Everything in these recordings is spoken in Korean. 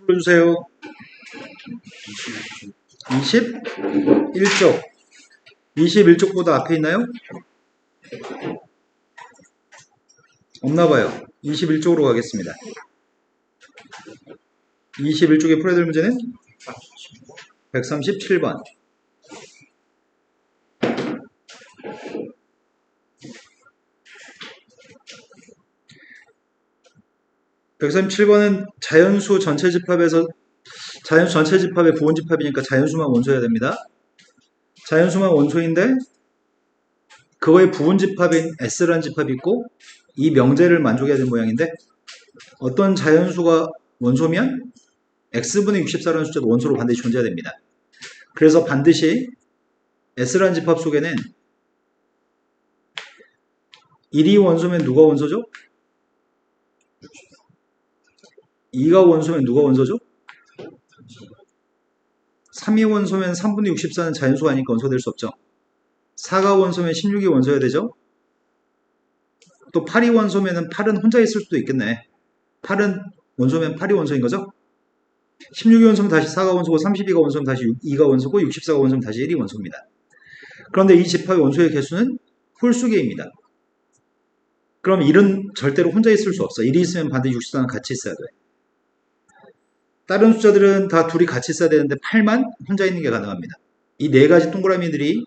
불러주세요. 21쪽. 21쪽보다 앞에 있나요? 없나봐요. 21쪽으로 가겠습니다. 21쪽에 풀어야 될 문제는 137번. 137번은 자연수 전체 집합에서 자연수 전체 집합의 부분 집합이니까 자연수만 원소해야 됩니다. 자연수만 원소인데 그거의 부분 집합인 S라는 집합이 있고 이 명제를 만족해야 되는 모양인데 어떤 자연수가 원소면 X분의 64라는 숫자도 원소로 반드시 존재해야 됩니다. 그래서 반드시 S라는 집합 속에는 1이 원소면 누가 원소죠? 2가 원소면 누가 원소죠? 3이 원소면 3분의 64는 자연수가 아니니까 원소가 될 수 없죠. 4가 원소면 16이 원소여야 되죠. 또 8이 원소면 8은 혼자 있을 수도 있겠네. 8은 원소면 8이 원소인 거죠. 16이 원소면 다시 4가 원소고 32가 원소면 다시 2가 원소고 64가 원소면 다시 1이 원소입니다. 그런데 이 집합의 원소의 개수는 홀수개입니다. 그럼 1은 절대로 혼자 있을 수 없어. 1이 있으면 반드시 64는 같이 있어야 돼. 다른 숫자들은 다 둘이 같이 있어야 되는데 8만 혼자 있는 게 가능합니다. 이 네 가지 동그라미들이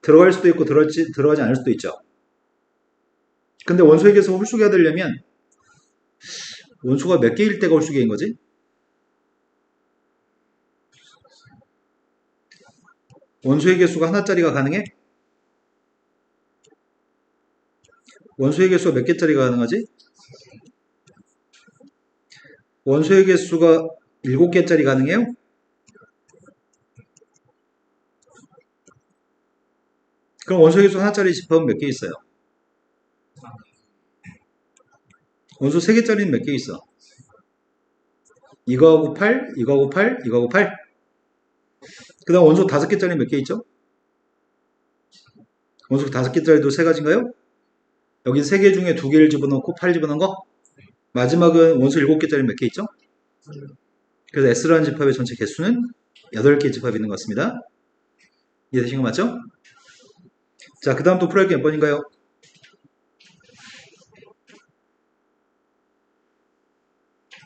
들어갈 수도 있고 들어가지 않을 수도 있죠. 근데 원소의 개수가 홀수개가 되려면 원소가 몇 개일 때가 홀수개인 거지? 원소의 개수가 하나짜리가 가능해? 원소의 개수가 몇 개짜리가 가능하지? 원소의 개수가 7개짜리 가능해요? 그럼 원소의 개수 하나짜리 집합은 몇 개 있어요? 원소 3개짜리는 몇 개 있어? 이거하고 8, 이거하고 8, 이거하고 8. 그 다음 원소 5개짜리 몇 개 있죠? 원소 5개짜리도 3가지인가요? 여기 3개 중에 2개를 집어넣고 8 집어넣은 거? 마지막은 원소 7개짜리 몇 개 있죠? 그래서 S라는 집합의 전체 개수는 8개 집합이 있는 것 같습니다. 이해되신 거 맞죠? 자, 그 다음 또 풀어야 할 게 몇 번인가요?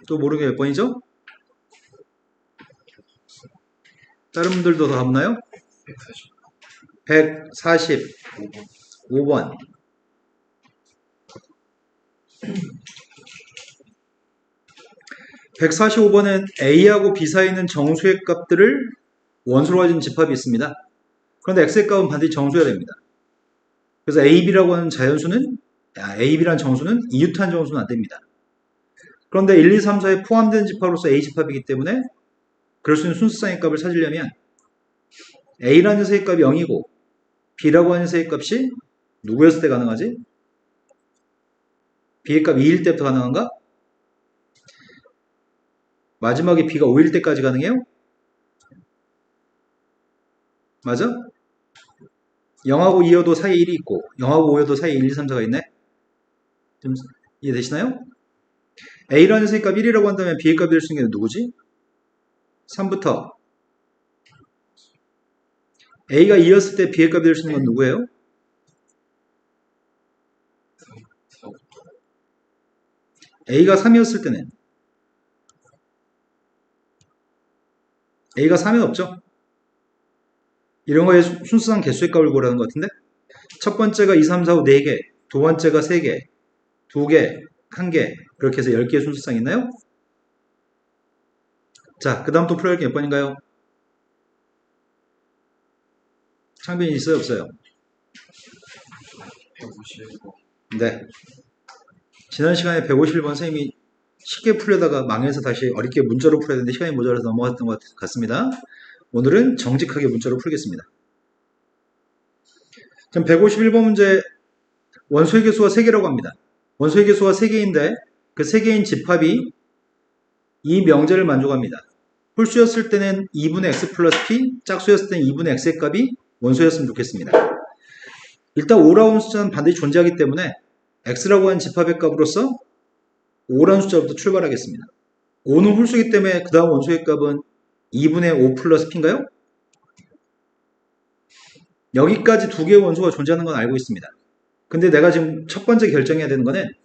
또 모르는 게 몇 번이죠? 다른 분들도 더 없나요? 145번. (145번은) A하고 B 사이에 있는 정수의 값들을 원소로 가진 집합이 있습니다. 그런데 X의 값은 반드시 정수여야 됩니다. 그래서 AB라고 하는 자연수는 AB라는 정수는 이유탄 정수는 안 됩니다. 그런데 1, 2, 3, 4에 포함된 집합으로서 A 집합이기 때문에 그럴 수 있는 순수쌍의 값을 찾으려면 A라는 녀석의 값이 0이고 B라고 하는 녀석의 값이 누구였을 때 가능하지? B의 값 2일 때부터 가능한가? 마지막에 B가 5일 때까지 가능해요? 맞아? 0하고 2여도 사이에 1이 있고 0하고 5여도 사이에 1, 2, 3, 4가 있네? 좀 이해되시나요? A라는 녀석의 값 1이라고 한다면 B의 값이 될 수 있는 게 누구지? 3부터 A가 2였을 때 B의 값이 될 수 있는 건 누구예요? A가 3이었을 때는 A가 3은 없죠? 이런 거에 순수한 개수의 값을 구하라는 것 같은데 첫 번째가 2, 3, 4, 5, 4개 두 번째가 3개 2개, 1개 그렇게 해서 10개의 순수쌍이 있나요? 자, 그 다음 또 풀어야 할 게 몇 번인가요? 창빈이 있어요? 없어요? 151번. 네. 지난 시간에 151번 선생님이 쉽게 풀려다가 망해서 다시 어렵게 문자로 풀어야 되는데 시간이 모자라서 넘어갔던 것 같습니다. 오늘은 정직하게 문자로 풀겠습니다. 그럼 151번 문제 원소의 개수가 3개라고 합니다. 원소의 개수가 3개인데 그 3개인 집합이 이 명제를 만족합니다. 홀수였을 때는 2분의 x 플러스 p, 짝수였을 때는 2분의 x의 값이 원소였으면 좋겠습니다. 일단 5라는 숫자는 반드시 존재하기 때문에 x라고 하는 집합의 값으로서 5라는 숫자부터 출발하겠습니다. 5는 홀수이기 때문에 그 다음 원소의 값은 2분의 5 플러스 P인가요? 여기까지 두 개의 원소가 존재하는 건 알고 있습니다. 근데 내가 지금 첫 번째 결정해야 되는 거는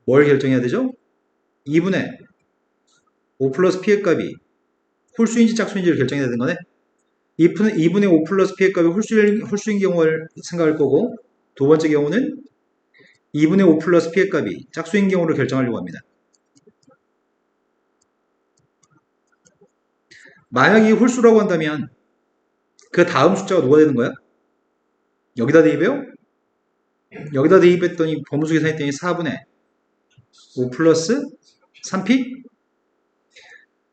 뭘 결정해야 되죠? 2분의 5 플러스 P의 값이 홀수인지 짝수인지를 결정해야 되는 거네. 2분의 5 플러스 P의 값이 홀수인 경우를 생각할 거고, 두 번째 경우는 2분의 5 플러스 P의 값이 짝수인 경우를 결정하려고 합니다. 만약 이 홀수라고 한다면 그 다음 숫자가 누가 되는 거야? 여기다 대입해요? 여기다 대입했더니 범수 계산했더니 4분의 5 플러스 3P?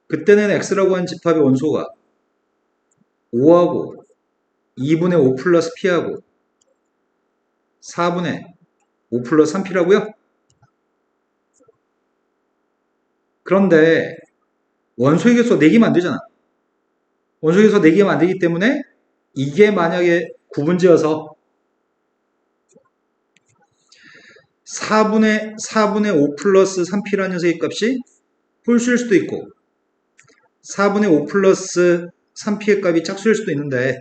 그때는 X라고 한 집합의 원소가 5하고 2분의 5 플러스 P하고 4분의 5 플러스 3P라고요? 그런데 원소의 개수가 4개면 안 되잖아. 원소의 개수가 4개면 안 되기 때문에 이게 만약에 구분지어서 4분의 5 플러스 3P라는 녀석의 값이 홀수일 수도 있고 4분의 5 플러스 3P의 값이 짝수일 수도 있는데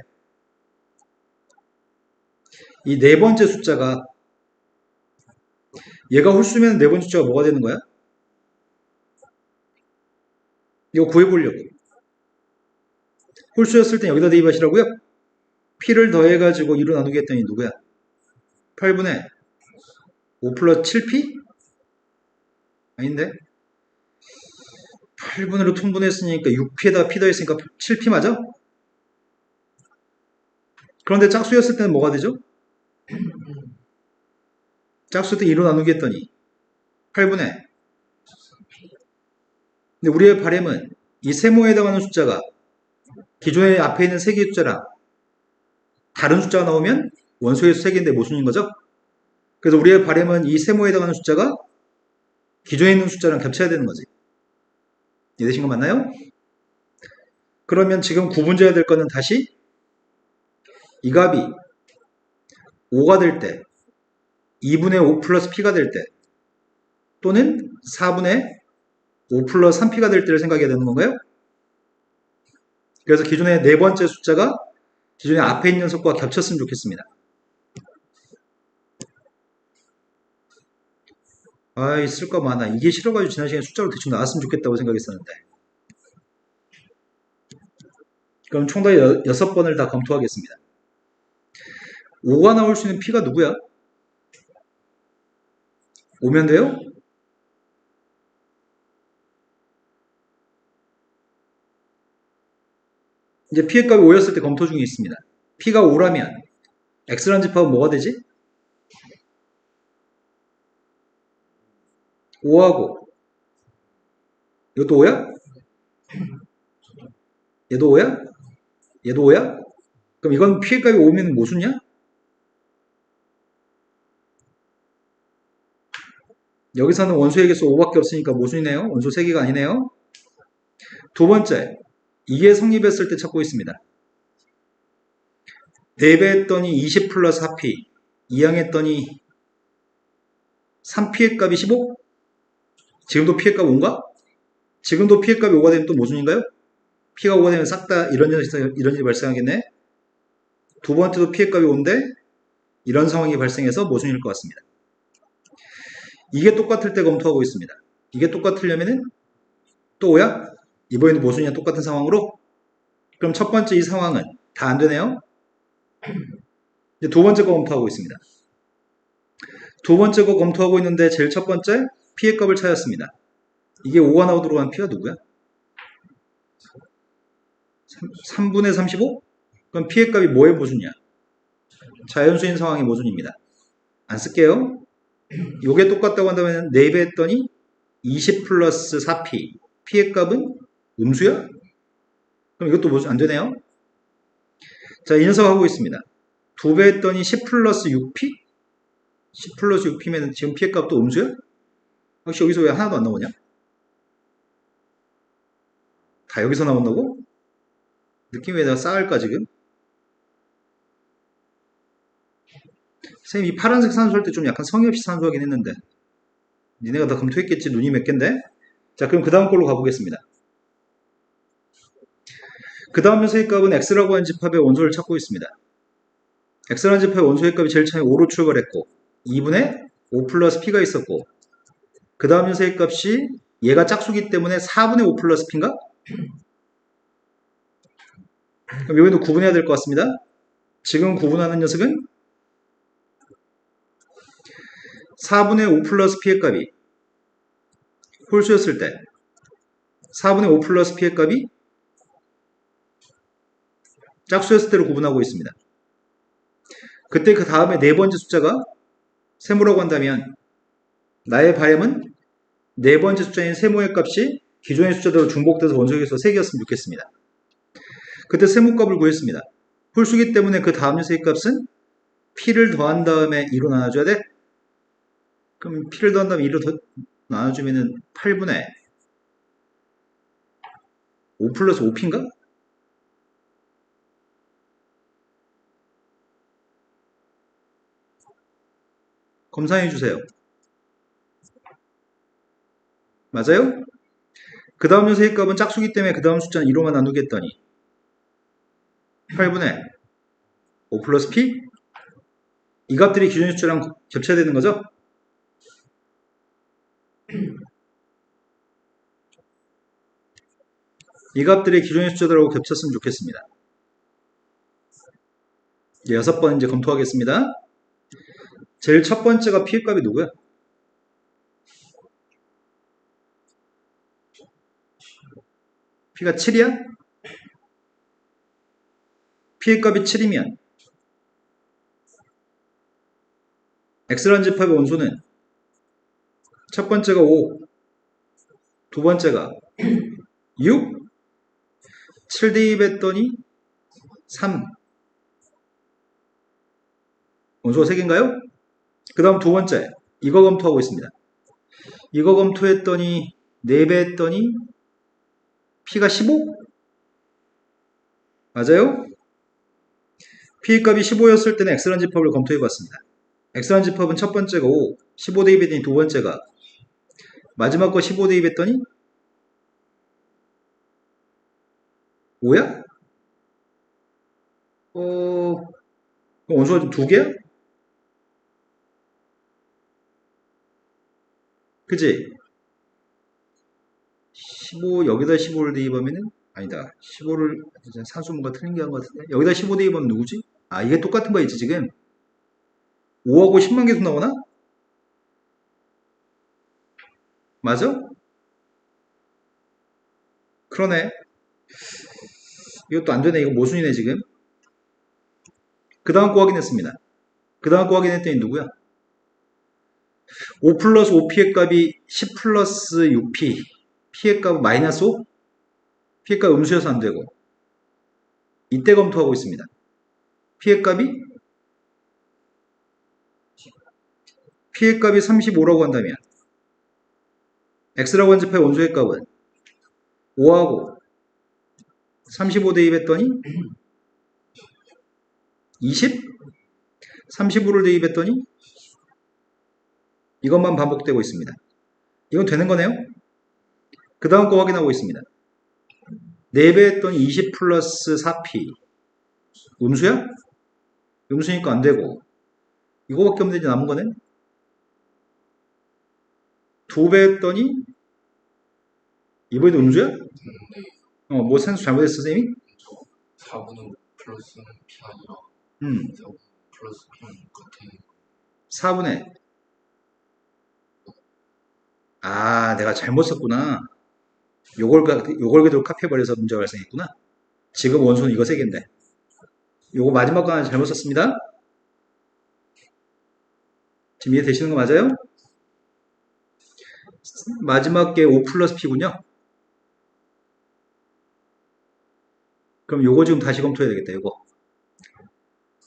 이 네 번째 숫자가 얘가 홀수면 네 번째 숫자가 뭐가 되는 거야? 이거 구해보려고. 홀수였을 땐 여기다 대입하시라고요? P를 더해가지고 2로 나누기 했더니 누구야? 8분의 5 플러스 7P? 아닌데? 8분으로 통분했으니까 6P에다 P 더했으니까 7P 맞아? 그런데 짝수였을 때는 뭐가 되죠? 짝수 때 2로 나누기 했더니 8분의. 근데 우리의 바램은 이 세모에 해당하는 숫자가 기존에 앞에 있는 세 개의 숫자랑 다른 숫자가 나오면 원소의 수 3개인데 모순인 거죠? 그래서 우리의 바램은 이 세모에 해당하는 숫자가 기존에 있는 숫자랑 겹쳐야 되는 거지. 이해되신 거 맞나요? 그러면 지금 구분져야 될 거는 다시 이 값이 5가 될 때, 2분의 5 플러스 P가 될 때, 또는 4분의 5 플러스 3P가 될 때를 생각해야 되는 건가요? 그래서 기존의 네 번째 숫자가 기존의 앞에 있는 녀석과 겹쳤으면 좋겠습니다. 아이, 쓸 거 많아. 이게 싫어가지고 지난 시간에 숫자로 대충 나왔으면 좋겠다고 생각했었는데. 그럼 총 다 6번을 다 검토하겠습니다. 5가 나올 수 있는 P가 누구야? 오면 돼요? 이제 P의 값이 5였을 때 검토 중에 있습니다. P가 5라면 X라는 집합은 뭐가 되지? 5하고 이것도 5야? 얘도 5야? 얘도 5야? 그럼 이건 P의 값이 5면 모순이야? 여기서는 원소의 개수 5밖에 없으니까 모순이네요. 원소 3개가 아니네요. 두 번째, 이게 성립했을 때 찾고 있습니다. 4배 했더니 20 플러스 4P, 2항 했더니 3P의 값이 15? 지금도 P의 값 5인가? 지금도 P의 값이 5가 되면 또 모순인가요? P가 5가 되면 싹 다 이런 일이 발생하겠네. 두 번째도 P의 값이 5인데 이런 상황이 발생해서 모순일 것 같습니다. 이게 똑같을 때 검토하고 있습니다. 이게 똑같으려면은 또 5야? 이번에도 모순이랑 똑같은 상황으로? 그럼 첫 번째 이 상황은 다 안 되네요. 이제 두 번째 거 검토하고 있습니다. 두 번째 거 검토하고 있는데 제일 첫 번째 P의 값을 찾았습니다. 이게 5가 나오도록 한 P가 누구야? 3분의 35? 그럼 P의 값이 뭐의 모순이야? 자연수인 상황의 모순입니다. 안 쓸게요. 요게 똑같다고 한다면 4배 했더니 20 플러스 4P. P의 값은 음수야? 그럼 이것도 모순 안 되네요. 자, 이 녀석 하고 있습니다. 2배 했더니 10 플러스 6P? 10 플러스 6P면 지금 P의 값도 음수야? 혹시 여기서 왜 하나도 안 나오냐? 다 여기서 나온다고? 느낌이 왜 내가 싸할까 지금? 선생님 이 파란색 산수할 때 좀 약간 성의 없이 산수하긴 했는데 니네가 다 검토했겠지. 눈이 몇 갠데? 자, 그럼 그 다음 걸로 가보겠습니다. 그 다음 녀석의 값은 x라고 하는 집합의 원소를 찾고 있습니다. x라는 집합의 원소의 값이 제일 처음에 5로 출발했고 2분의 5 플러스 p가 있었고 그 다음 녀석의 값이 얘가 짝수기 때문에 4분의 5 플러스 p인가? 그럼 여기도 구분해야 될 것 같습니다. 지금 구분하는 녀석은 4분의 5 플러스 p의 값이 홀수였을 때 4분의 5 플러스 p의 값이 짝수였을 때로 구분하고 있습니다. 그때 그 다음에 네 번째 숫자가 세모라고 한다면 나의 바램은 네 번째 숫자인 세모의 값이 기존의 숫자대로 중복돼서 원소에서 3개였으면 좋겠습니다. 그때 세모값을 구했습니다. 홀수기 때문에 그 다음 녀석의 값은 p를 더한 다음에 2로 나눠줘야 돼? 그럼 p를 더한 다음에 2로 나눠주면 8분의 5 플러스 5p인가? 검사해주세요. 맞아요? 그 다음 녀석의 값은 짝수기 때문에 그 다음 숫자는 2로만 나누겠더니 8분의 5 플러스 p? 이 값들이 기존의 숫자랑 겹쳐야 되는 거죠? 이 값들이 기존의 숫자들하고 겹쳤으면 좋겠습니다. 이제 6번 이제 검토하겠습니다. 제일 첫 번째가 p의 값이 누구야? p가 7이야? p의 값이 7이면 x라는 집합의 원소는 첫 번째가 5, 두 번째가 6, 7 대입했더니 3. 원소가 3개인가요? 그 다음 두 번째, 이거 검토하고 있습니다. 이거 검토했더니 4배 했더니 p가 15? 맞아요? p의 값이 15였을 때는 x라는 집합을 검토해봤습니다. x라는 집합은 첫 번째가 5, 15 대입했더니 두 번째가 마지막 거 15 대입했더니 5야? 원소가 두 개야? 그치? 15, 여기다 15를 대입하면은, 아니다. 15를, 산수문가 틀린 게 한 것 같은데? 여기다 15 대입하면 누구지? 아, 이게 똑같은 거 있지, 지금? 5하고 10만 계속 나오나? 맞아? 그러네. 이것도 안 되네. 이거 모순이네, 지금. 그 다음 거 확인했습니다. 그 다음 거 확인했더니 누구야? 5 플러스 5p의 값이 10 플러스 6p. p의 값은 마이너스 5? p의 값 음수여서 안 되고. 이때 검토하고 있습니다. p의 값이 35라고 한다면 x라고 한 집합의 원소의 값은 5하고 35 대입했더니 20? 35를 대입했더니 이것만 반복되고 있습니다. 이건 되는 거네요. 그 다음 거 확인하고 있습니다. 4배 했더니 20 플러스 4p. 음수야? 음수니까 안 되고. 이거밖에 없는데 이제 남은 거네. 2배 했더니 이번에도 음수야? 뭐 산수 잘못했어, 선생님이? 4분의 5 플러스는 P가 아니라 4분의 5 플러스 P는 같은 4분의 내가 잘못 썼구나. 요걸 그대로 카피해버려서 문제가 발생했구나. 지금 원소는 이거 3개인데. 요거 마지막 거 하나 잘못 썼습니다. 지금 이해되시는 거 맞아요? 마지막 게 5 플러스 P군요. 그럼 요거 지금 다시 검토해야 되겠다, 요거.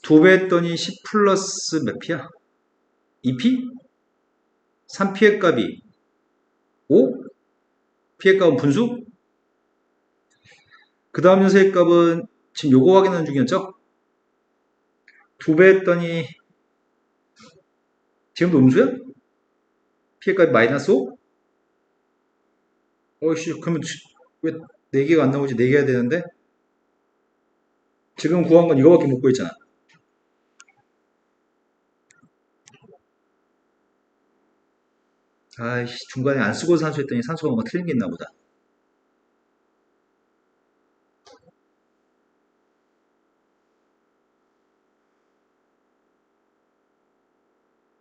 2배 했더니 10 플러스 몇 P야? 2P? 3P의 값이 5? P의 값은 분수? 그 다음 녀석의 값은 지금 요거 확인하는 중이었죠? 2배 했더니 지금도 음수야? P값이 마이너스 5? 어이씨, 그러면 왜 4개가 안 나오지? 4개 해야 되는데? 지금 구한 건 이거밖에 못 구했잖아. 아이씨, 중간에 안 쓰고 산수 했더니 산수가 뭔가 틀린 게 있나 보다.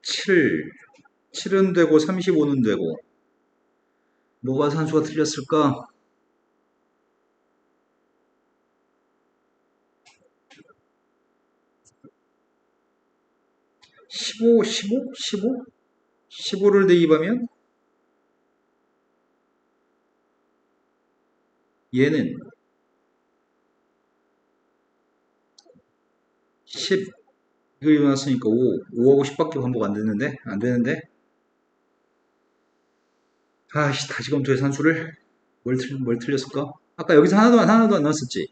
7. 7은 되고 35는 되고. 뭐가 산수가 틀렸을까? 15, 15? 15? 15를 대입하면 얘는 10, 이거 일어났으니까 5, 5하고 10밖에 반복 안 되는데? 안 되는데? 아이씨, 다시 검토해 산수를. 뭘 틀렸을까? 아까 여기서 하나도 안 나왔었지?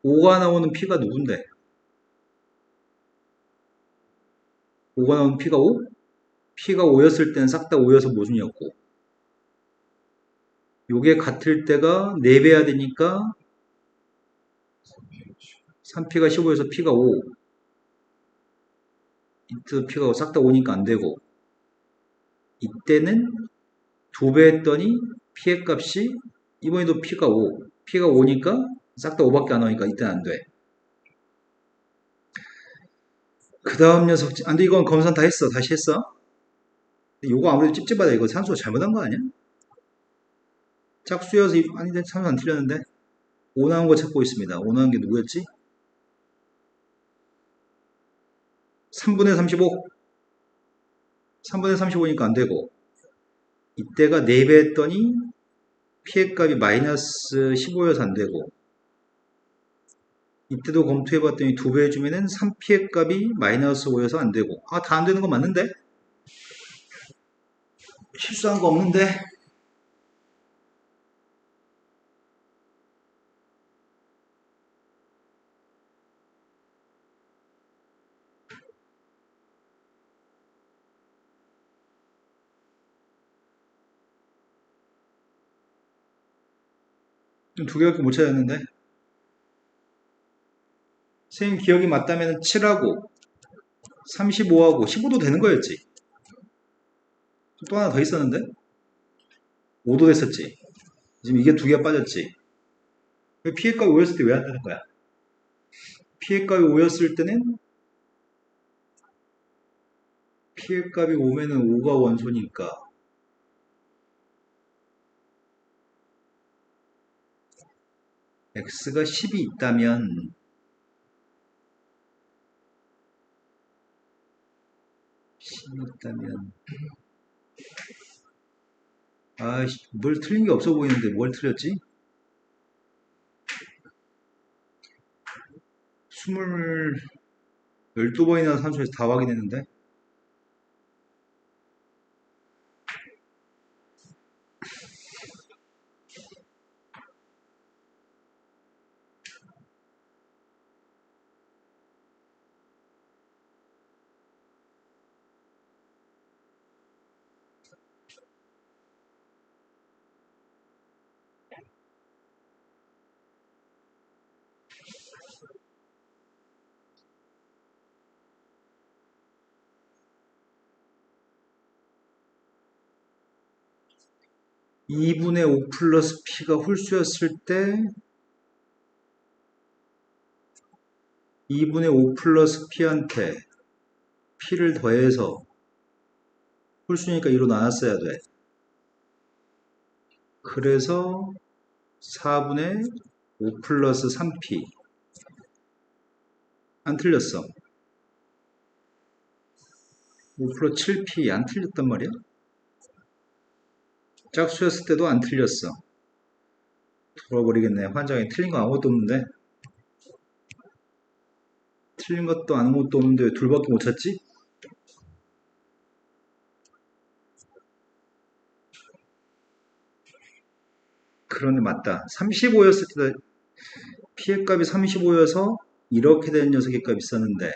5가 나오는 P가 누군데? 5가 나오는 P가 5? P가 5였을 때는 싹 다 5여서 모순이었고, 요게 같을 때가 4배야 되니까 3P가 15에서 P가 5. 이때 P가 싹 다 5니까 안 되고, 이때는 2배 했더니 P의 값이 이번에도 P가 5. P가 5니까 싹 다 5밖에 안 나오니까 이때는 안 돼. 그 다음 녀석, 안 돼, 이건 검산 다 했어. 다시 했어. 요거 아무래도 찝찝하다. 이거 산수가 잘못한 거 아니야? 짝수여서, 아니, 산수 안 틀렸는데? 5 나온 거 찾고 있습니다. 5 나온 게 누구였지? 3분의 35. 3분의 35니까 안 되고, 이때가 4배 했더니 P의 값이 마이너스 15여서 안 되고, 이때도 검토해봤더니 2배 해주면은 3P의 값이 마이너스 5여서 안 되고, 아, 다 안 되는 거 맞는데? 실수한 거 없는데? 두 개밖에 못 찾았는데? 선생님 기억이 맞다면 7하고 35하고 15도 되는 거였지? 또 하나 더 있었는데? 5도 됐었지? 지금 이게 두 개가 빠졌지? P의 값이 5였을 때 왜 안 되는 거야? P의 값이 5였을 때는 P의 값이 5면은 5가 원소니까 X가 10이 있다면 아이씨, 뭘 틀린 게 없어 보이는데 뭘 틀렸지? 12번이나 산수에서 다 확인했는데? (2분의 5 플러스 P가 홀수였을 때 2분의 5 플러스 P한테 P를 더해서 홀수니까 2로 나눴어야 돼. 그래서 4분의 5 플러스 3P 안 틀렸어. 5 플러스 7P 안 틀렸단 말이야? 짝수였을 때도 안 틀렸어. 돌아버리겠네. 환장에 틀린 거 아무것도 없는데? 틀린 것도 아무것도 없는데 왜 둘밖에 못 찾지? 그러네, 맞다. 35였을 때 P의 값이 35여서 이렇게 되는 녀석의 값이 있었는데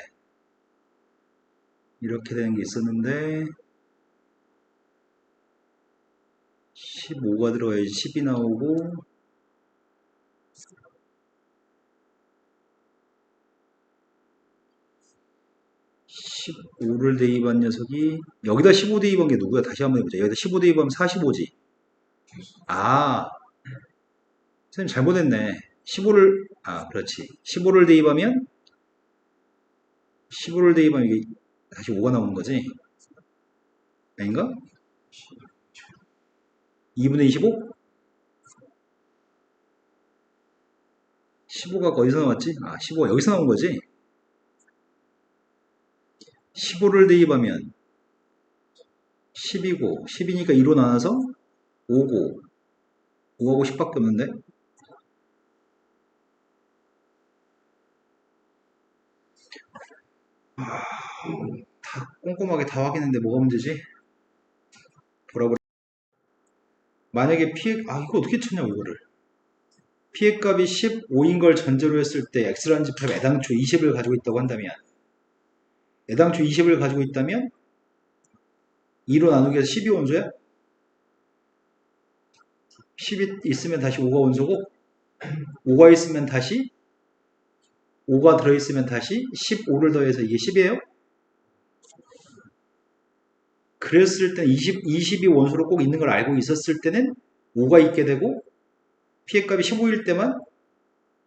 이렇게 되는 게 있었는데 15가 들어가야지 10이 나오고 15를 대입한 녀석이 여기다 15 대입한 게 누구야? 다시 한번 해보자. 여기다 15 대입하면 45지. 아, 선생님 잘못했네. 15를 그렇지. 15를 대입하면 이게 다시 5가 나오는 거지. 아닌가? 2분의 25? 15가 어디서 나왔지? 15가 여기서 나온 거지. 15를 대입하면 10이고 10이니까 2로 나눠서 5고 5하고 10밖에 없는데 다 꼼꼼하게 다 확인했는데 뭐가 문제지? 돌아버려. 만약에 이거 어떻게 찾냐고 이거를. 피해값이 15인 걸 전제로 했을 때 x라는 집합이 애당초 20을 가지고 있다고 한다면 애당초 20을 가지고 있다면 2로 나누기 해서 10이 원소야? 10이 있으면 다시 5가 원소고 5가 있으면 다시 5가 들어있으면 다시 15를 더해서 이게 10이에요? 그랬을 때 20이 원소로 꼭 있는 걸 알고 있었을 때는 5가 있게 되고 피해값이 15일 때만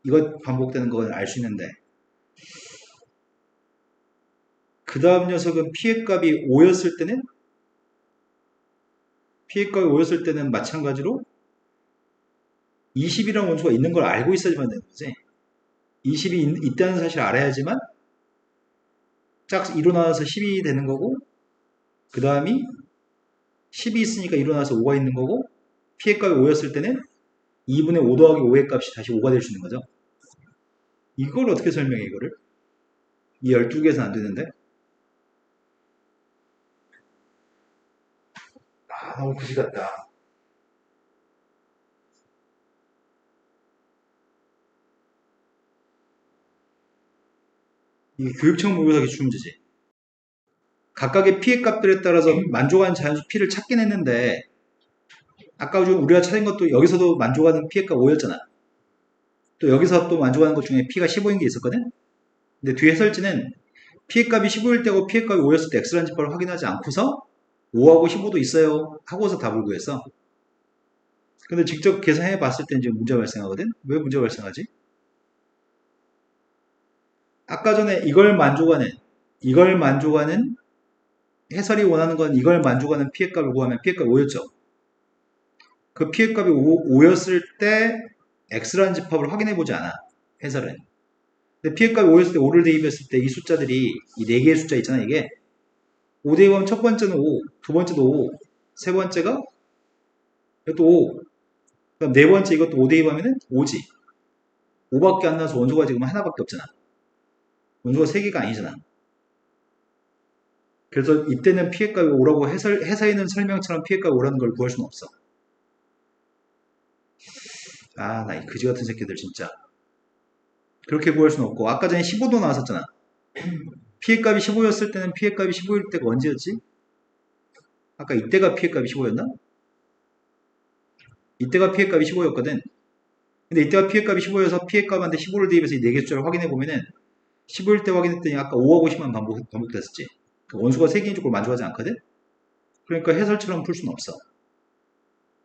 이거 반복되는 걸 알 수 있는데 그 다음 녀석은 피해값이 5였을 때는 마찬가지로 20이라는 원소가 있는 걸 알고 있어야지만 되는 거지. 20이 있다는 사실을 알아야지만 짝 2로 나눠서 10이 되는 거고 그 다음이 10이 있으니까 2로 나눠서 5가 있는 거고 피해값이 5였을 때는 2분의 5 더하기 5의 값이 다시 5가 될 수 있는 거죠. 이걸 어떻게 설명해 이거를? 이 12개에서 안 되는데? 너무 그지 같다. 이게 교육청 모의고사 기출 문제지. 각각의 피해 값들에 따라서 만족하는 자연수 P를 찾긴 했는데 아까 우리가 찾은 것도 여기서도 만족하는 피해값 5였잖아. 또 여기서 또 만족하는 것 중에 P가 15인 게 있었거든? 근데 뒤에 설지는 피해값이 15일 때고 피해값이 5였을 때 X라는 집합을 확인하지 않고서 5하고 15도 있어요 하고서 답을 구했어. 근데 직접 계산해 봤을 때 지금 문제가 발생하거든? 왜 문제가 발생하지? 아까 전에 이걸 만족하는 해설이 원하는 건 이걸 만족하는 피해값을 구하면 피해값이 5였죠. 그 피해값이 5였을 때 X라는 집합을 확인해 보지 않아. 해설은. 근데 피해값이 5였을 때 5를 대입했을 때 이 숫자들이 이 4개의 숫자 있잖아 이게 5 대입하면 첫 번째는 5, 두 번째도 5, 세 번째가 이것도 5, 그럼 네 번째 이것도 5 대입하면은 5지. 5밖에 안 나서 원소가 지금 하나밖에 없잖아. 원소가 3개가 아니잖아. 그래서 이때는 피해값이 5라고 해서 있는 설명처럼 피해값이 5라는 걸 구할 수는 없어. 나 이 그지 같은 새끼들 진짜. 그렇게 구할 수는 없고 아까 전에 15도 나왔었잖아. 피해값이 15였을 때는 피해값이 15일 때가 언제였지? 아까 이때가 피해값이 15였나? 이때가 피해값이 15였거든. 근데 이때가 피해값이 15여서 피해값한테 15를 대입해서 이 4개 숫자를 확인해 보면은 15일 때 확인했더니 아까 5하고 10만 반복됐었지. 그 원수가 3개인 쪽을 만족하지 않거든? 그러니까 해설처럼 풀 수는 없어.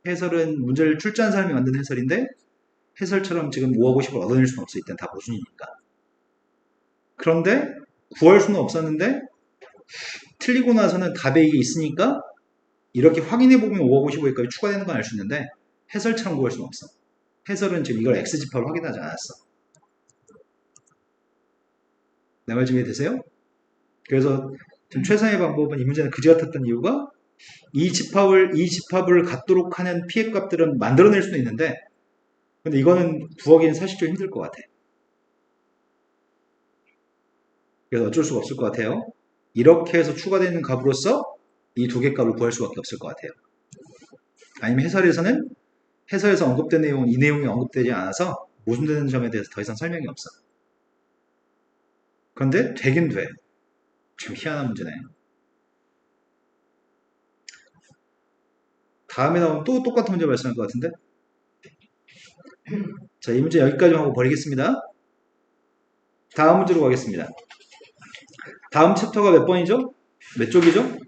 해설은 문제를 출제한 사람이 만든 해설인데 해설처럼 지금 5하고 10을 얻어낼 수는 없어. 이때는 다 모순이니까. 그런데 구할 수는 없었는데 틀리고 나서는 답에 이게 있으니까 이렇게 확인해보면 5하고 15까지 추가되는 건 알 수 있는데 해설처럼 구할 수는 없어. 해설은 지금 이걸 X집합을 확인하지 않았어. 내 말 좀 이해되세요? 그래서 지금 최상의 방법은 이 문제는 그지 같았던 이유가 이 집합을 갖도록 하는 피해값들은 만들어낼 수는 있는데 근데 이거는 구하기는 사실 좀 힘들 것 같아. 그래서 어쩔 수가 없을 것 같아요. 이렇게 해서 추가되는 값으로서 이 두 개 값을 구할 수밖에 없을 것 같아요. 아니면 해설에서 언급된 내용은 이 내용이 언급되지 않아서 모순되는 점에 대해서 더 이상 설명이 없어. 그런데 되긴 돼. 참 희한한 문제네. 다음에 나오면 또 똑같은 문제 발생할 것 같은데. 자, 이 문제 여기까지 하고 버리겠습니다. 다음 문제로 가겠습니다. 다음 챕터가 몇 번이죠? 몇 쪽이죠?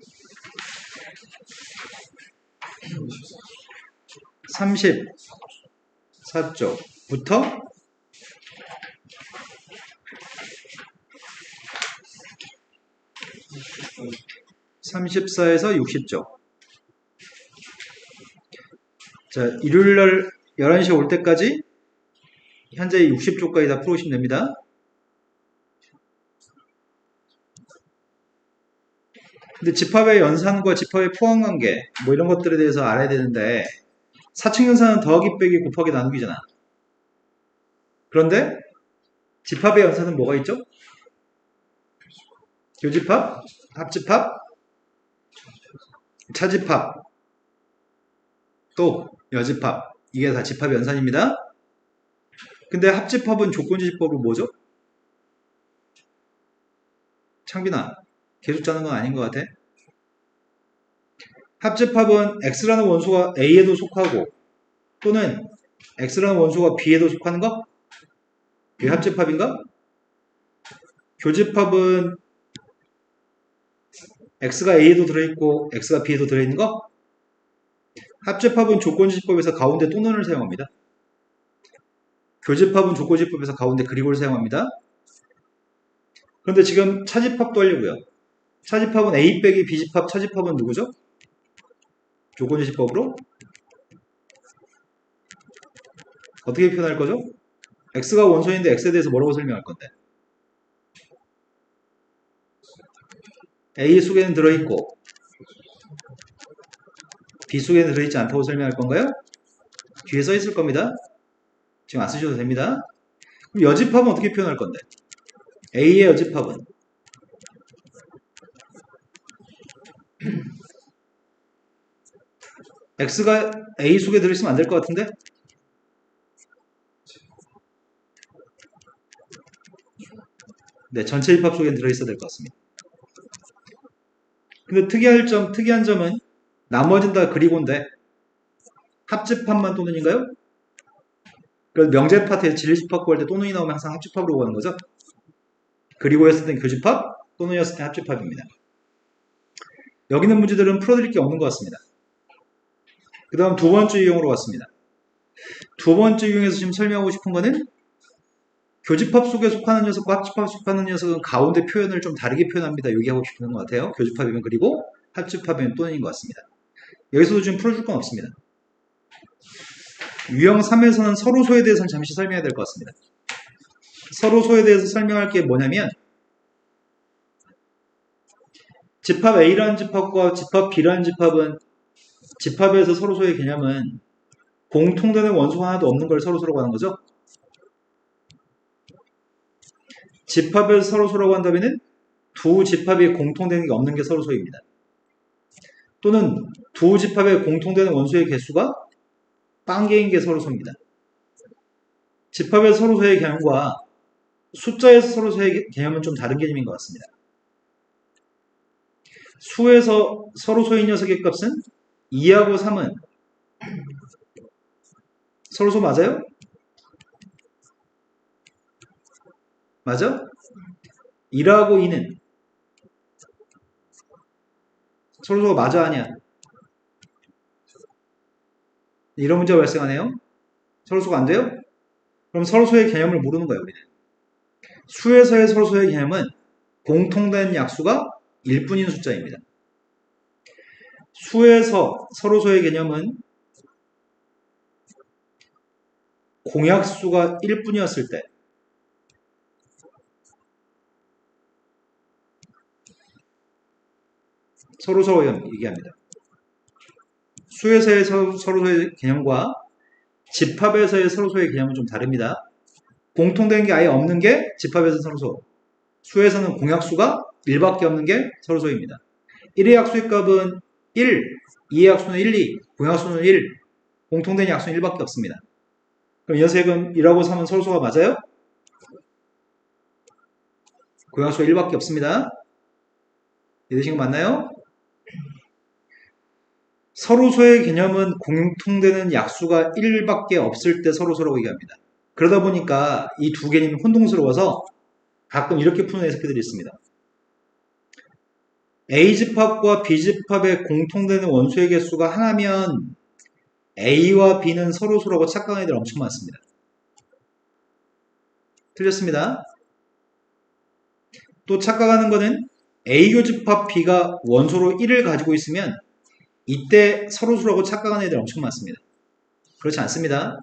34쪽부터 34에서 60쪽. 자, 일요일날 11시에 올 때까지 현재 60쪽까지 다 풀어오시면 됩니다. 근데 집합의 연산과 집합의 포함관계 뭐 이런 것들에 대해서 알아야 되는데 사칙 연산은 더하기 빼기 곱하기 나누기잖아. 그런데 집합의 연산은 뭐가 있죠? 교집합, 합집합, 차집합, 또 여집합. 이게 다 집합의 연산입니다. 근데 합집합은 조건지집법으로 뭐죠? 창빈아, 계속 짜는 건 아닌 것 같아. 합집합은 x라는 원소가 a에도 속하고 또는 x라는 원소가 b에도 속하는 거? 그게 합집합인가? 교집합은 x가 a에도 들어있고 x가 b에도 들어있는 거? 합집합은 조건지집법에서 가운데 또는을 사용합니다. 교집합은 조건지집법에서 가운데 그리고를 사용합니다. 그런데 지금 차집합도 하려고요. 차집합은 a 빼기 b집합, 차집합은 누구죠? 조건지집법으로 어떻게 표현할 거죠? x가 원소인데 x에 대해서 뭐라고 설명할 건데? a 속에는 들어있고 b 속에는 들어있지 않다고 설명할 건가요? 뒤에 써 있을 겁니다. 지금 안 쓰셔도 됩니다. 그럼 여집합은 어떻게 표현할 건데? a의 여집합은 x가 a 속에 들어있으면 안 될 것 같은데? 네, 전체 집합 속에 들어있어야 될 것 같습니다. 근데 특이한 점은 나머지는 다 그리고인데 합집합만 또는인가요? 그래서 명제 파트에 진리집합 구할 때 또는이 나오면 항상 합집합으로 구하는 거죠. 그리고였을 땐 교집합, 또는이었을 땐 합집합입니다. 여기 있는 문제들은 풀어드릴 게 없는 것 같습니다. 그 다음 두 번째 유형으로 왔습니다. 두 번째 유형에서 지금 설명하고 싶은 거는 교집합 속에 속하는 녀석과 합집합 속에 속하는 녀석은 가운데 표현을 좀 다르게 표현합니다. 여기 하고 싶은 것 같아요. 교집합이면 그리고 합집합이면 또는인 것 같습니다. 여기서도 지금 풀어줄 건 없습니다. 유형 3에서는 서로소에 대해서는 잠시 설명해야 될 것 같습니다. 서로소에 대해서 설명할 게 뭐냐면 집합 A라는 집합과 집합 B라는 집합은 집합에서 서로소의 개념은 공통되는 원소가 하나도 없는 걸 서로소라고 하는 거죠. 집합에서 서로소라고 한다면 두 집합이 공통되는 게 없는 게 서로소입니다. 또는 두 집합에 공통되는 원소의 개수가 빵개인 게 서로소입니다. 집합에서 서로소의 개념과 숫자에서 서로소의 개념은 좀 다른 개념인 것 같습니다. 수에서 서로소인 녀석의 값은 2하고 3은 서로소 맞아요? 맞아? 1하고 2는 서로소가 맞아 아니야? 이런 문제가 발생하네요. 서로소가 안 돼요? 그럼 서로소의 개념을 모르는 거예요, 우리는. 수에서의 서로소의 개념은 공통된 약수가 1뿐인 숫자입니다. 수에서 서로소의 개념은 공약수가 1뿐이었을 때 서로소 얘기합니다. 수에서의 서로소의 개념과 집합에서의 서로소의 개념은 좀 다릅니다. 공통된 게 아예 없는 게 집합에서 서로소. 수에서는 공약수가 1밖에 없는 게 서로소입니다. 1의 약수의 값은 1, 2의 약수는 1, 2, 공약수는 1, 공통된 약수는 1밖에 없습니다. 그럼 이 녀석은 1하고 3은 서로소가 맞아요? 공약수가 1밖에 없습니다. 이해되신 거 맞나요? 서로소의 개념은 공통되는 약수가 1밖에 없을 때 서로소라고 얘기합니다. 그러다 보니까 이 두 개념이 혼동스러워서 가끔 이렇게 푸는 해석들이 있습니다. A집합과 B집합의 공통되는 원소의 개수가 하나면 A와 B는 서로소라고 착각하는 애들 엄청 많습니다. 틀렸습니다. 또 착각하는 거는 A교집합 B가 원소로 1을 가지고 있으면 이때 서로소라고 착각하는 애들 엄청 많습니다. 그렇지 않습니다.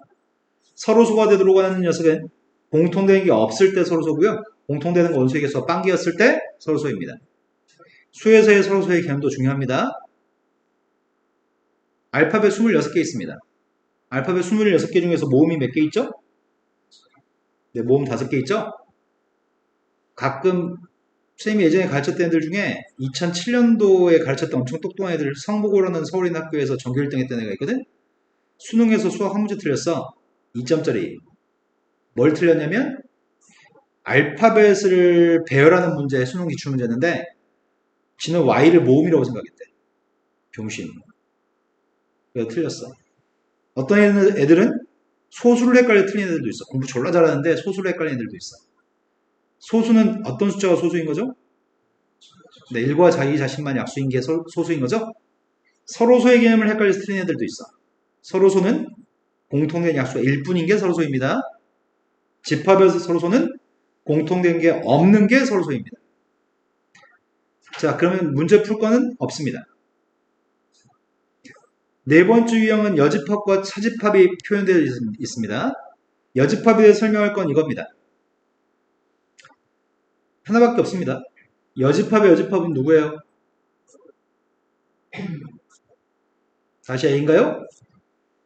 서로소가 되도록 하는 녀석은 공통되는 게 없을 때 서로소고요. 공통되는 원소의 개수가 빵개였을 때 서로소입니다. 수에서의 서로소의 개념도 중요합니다. 알파벳 26개 있습니다. 알파벳 26개 중에서 모음이 몇 개 있죠? 네, 모음 5개 있죠? 가끔 선생님이 예전에 가르쳤던 애들 중에 2007년도에 가르쳤던 엄청 똑똑한 애들 성복고라는 서울인학교에서 전교 1등 했던 애가 있거든? 수능에서 수학 한 문제 틀렸어. 2점짜리. 뭘 틀렸냐면 알파벳을 배열하는 문제, 수능 기출문제였는데 지는 Y를 모음이라고 생각했대. 병신. 그래서 틀렸어. 어떤 애들은 소수를 헷갈려 틀린 애들도 있어. 공부 졸라 잘하는데 소수를 헷갈리는 애들도 있어. 소수는 어떤 숫자가 소수인 거죠? 네, 1과 자기 자신만 약수인 게 소수인 거죠? 서로소의 개념을 헷갈려서 틀린 애들도 있어. 서로소는 공통된 약수가 1뿐인 게 서로소입니다. 집합에서 서로소는 공통된 게 없는 게 서로소입니다. 자, 그러면 문제 풀 거는 없습니다. 네 번째 유형은 여집합과 차집합이 표현되어 있습니다. 여집합에 대해 설명할 건 이겁니다. 하나밖에 없습니다. 여집합의 여집합은 누구예요? 다시 A인가요?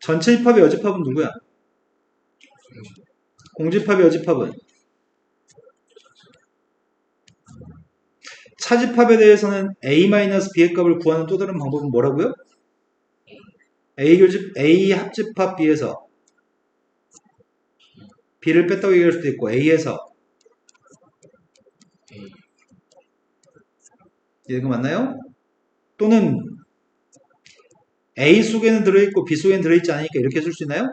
전체 집합의 여집합은 누구야? 공집합의 여집합은? 차집합에 대해서는 A-B의 값을 구하는 또 다른 방법은 뭐라고요? A 합집합 B에서 B를 뺐다고 얘기할 수도 있고 A에서 이거 맞나요? 또는 A 속에는 들어있고 B 속에는 들어있지 않으니까 이렇게 쓸 수 있나요?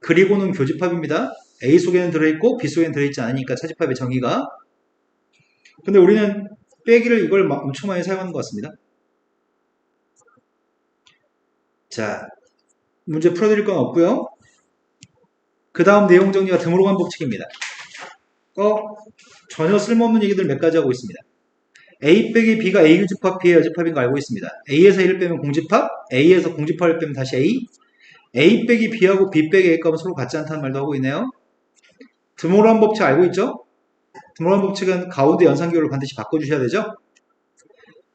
그리고는 교집합입니다. A 속에는 들어있고 B 속에는 들어있지 않으니까 차집합의 정의가. 근데 우리는 빼기를 이걸 엄청 많이 사용하는 것 같습니다. 자, 문제 풀어드릴 건 없고요. 그 다음 내용 정리가 드물어간 법칙입니다. 전혀 쓸모없는 얘기들 몇 가지 하고 있습니다. A 빼기 B가 A 교집합 B의 여집합인 거 알고 있습니다. A에서 1을 빼면 공집합, A에서 공집합을 빼면 다시 A 빼기 B하고 B 빼기 A 값은 서로 같지 않다는 말도 하고 있네요. 드모란 법칙 알고 있죠? 드모란 법칙은 가운데 연산기호를 반드시 바꿔주셔야 되죠?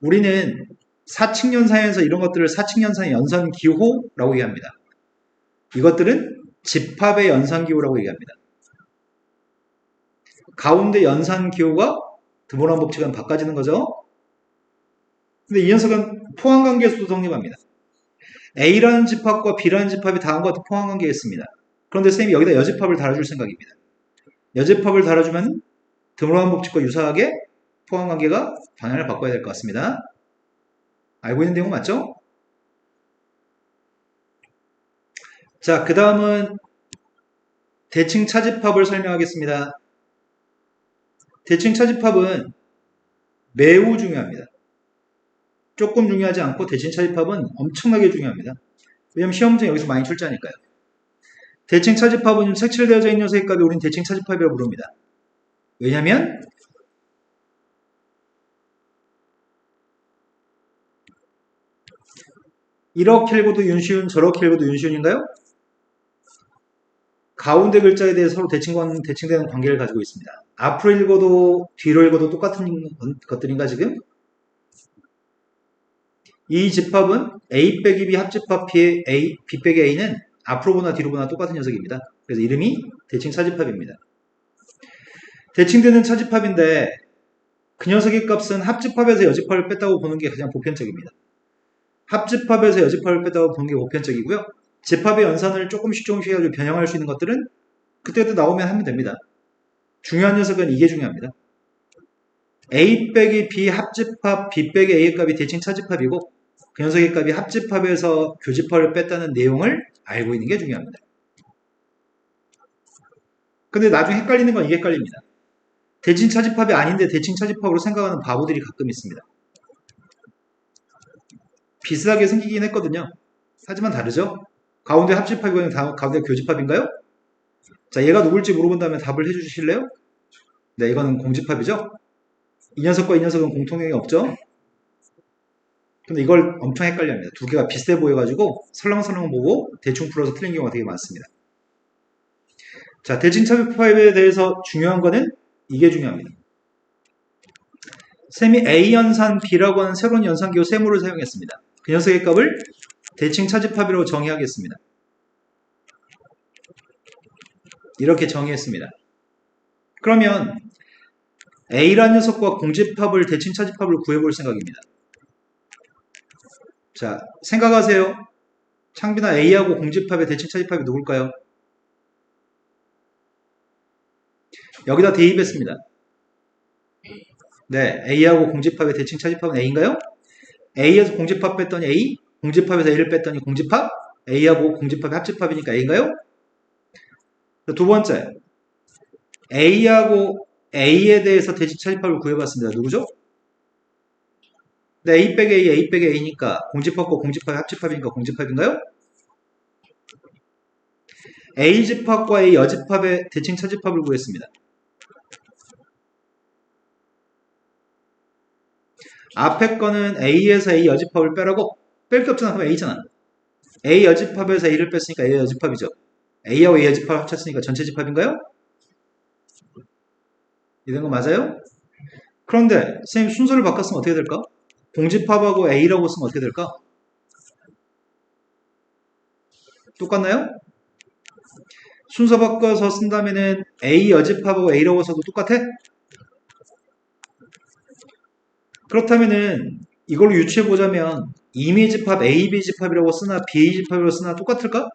우리는 사칙연산에서 이런 것들을 사칙연산의 연산기호라고 얘기합니다. 이것들은 집합의 연산기호라고 얘기합니다. 가운데 연산기호가 드모란 법칙은 바꿔지는 거죠. 근데 이 녀석은 포함관계수도 성립합니다. A라는 집합과 B라는 집합이 다음과 같은 포함관계가 있습니다. 그런데 선생님이 여기다 여집합을 달아줄 생각입니다. 여집합을 달아주면 드모란 법칙과 유사하게 포함관계가 방향을 바꿔야 될 것 같습니다. 알고 있는 내용 맞죠? 자, 그 다음은 대칭 차집합을 설명하겠습니다. 대칭 차집합은 매우 중요합니다. 조금 중요하지 않고 대칭 차집합은 엄청나게 중요합니다. 왜냐면 시험장에 여기서 많이 출제하니까요. 대칭 차집합은 색칠되어져 있는 녀석의 값이 우리는 대칭 차집합이라고 부릅니다. 왜냐면 이렇게 읽어도 윤시윤, 저렇게 읽어도 윤시윤인가요? 가운데 글자에 대해 서로 대칭되는 관계를 가지고 있습니다. 앞으로 읽어도 뒤로 읽어도 똑같은 것들인가 지금? 이 집합은 A 빼기 B 합집합 B 빼기 A는 앞으로 보나 뒤로 보나 똑같은 녀석입니다. 그래서 이름이 대칭 차집합입니다. 대칭되는 차집합인데 그 녀석의 값은 합집합에서 여집합을 뺐다고 보는 게 가장 보편적입니다. 합집합에서 여집합을 뺐다고 보는 게 보편적이고요. 집합의 연산을 조금씩 해가지고 변형할 수 있는 것들은 그때그때 나오면 하면 됩니다. 중요한 녀석은 이게 중요합니다. A 빼기 B 합집합 B 빼기 A의 값이 대칭 차집합이고 그 녀석의 값이 합집합에서 교집합을 뺐다는 내용을 알고 있는 게 중요합니다. 근데 나중에 헷갈리는 건 이게 헷갈립니다. 대칭 차집합이 아닌데 대칭 차집합으로 생각하는 바보들이 가끔 있습니다. 비슷하게 생기긴 했거든요. 하지만 다르죠? 가운데 합집합이고 가운데 교집합인가요? 자, 얘가 누굴지 물어본 다음에 답을 해주실래요? 네, 이거는 공집합이죠? 이 녀석과 이 녀석은 공통점이 없죠? 근데 이걸 엄청 헷갈려 합니다. 두 개가 비슷해 보여가지고 설렁설렁 보고 대충 풀어서 틀린 경우가 되게 많습니다. 자, 대칭 차집합에 대해서 중요한 거는 이게 중요합니다. 셈이 A 연산 B라고 하는 새로운 연산기호 세모를 사용했습니다. 그 녀석의 값을 대칭 차집합이라고 정의하겠습니다. 이렇게 정의했습니다. 그러면 A라는 녀석과 공집합을 대칭 차집합을 구해볼 생각입니다. 자, 생각하세요. 창빈아, A하고 공집합의 대칭 차집합이 누굴까요? 여기다 대입했습니다. 네, A하고 공집합의 대칭 차집합은 A인가요? A에서 공집합 뺐더니 A, 공집합에서 A를 뺐더니 공집합, A하고 공집합의 합집합이니까 A인가요? 두 번째, A하고 A에 대해서 대칭 차집합을 구해봤습니다. 누구죠? 네, A 빼기 A, A 빼기 A니까 공집합과 공집합의 합집합이니까 공집합인가요? A집합과 A 여집합의 대칭 차집합을 구했습니다. 앞에 거는 A에서 A 여집합을 빼라고? 뺄 게 없잖아. 그럼 A잖아. A 여집합에서 A를 뺐으니까 A 여집합이죠. A하고 A 여집합 합쳤으니까 전체 집합인가요? 이런 거 맞아요? 그런데 선생님 순서를 바꿨으면 어떻게 될까? 공집합하고 A라고 쓰면 어떻게 될까? 똑같나요? 순서 바꿔서 쓴다면은 A 여집합하고 A라고 써도 똑같아? 그렇다면은 이걸로 유추해보자면 임의 집합 A, B 집합이라고 쓰나 B 집합이라고 쓰나 똑같을까?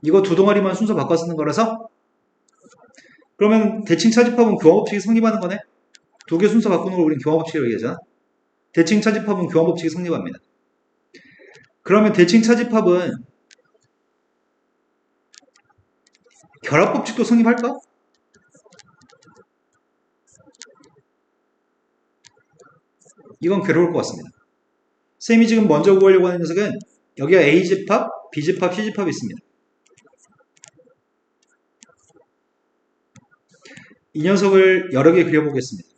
이거 두 동아리만 순서 바꿔 쓰는 거라서 그러면 대칭 차집합은 교환법칙이 성립하는 거네? 두 개 순서 바꾸는 걸 우리는 교환법칙이라고 얘기하잖아. 대칭 차집합은 교환법칙이 성립합니다. 그러면 대칭 차집합은 결합법칙도 성립할까? 이건 괴로울 것 같습니다. 쌤이 지금 먼저 구하려고 하는 녀석은 여기가 A집합, B집합, C집합이 있습니다. 이 녀석을 여러 개 그려보겠습니다.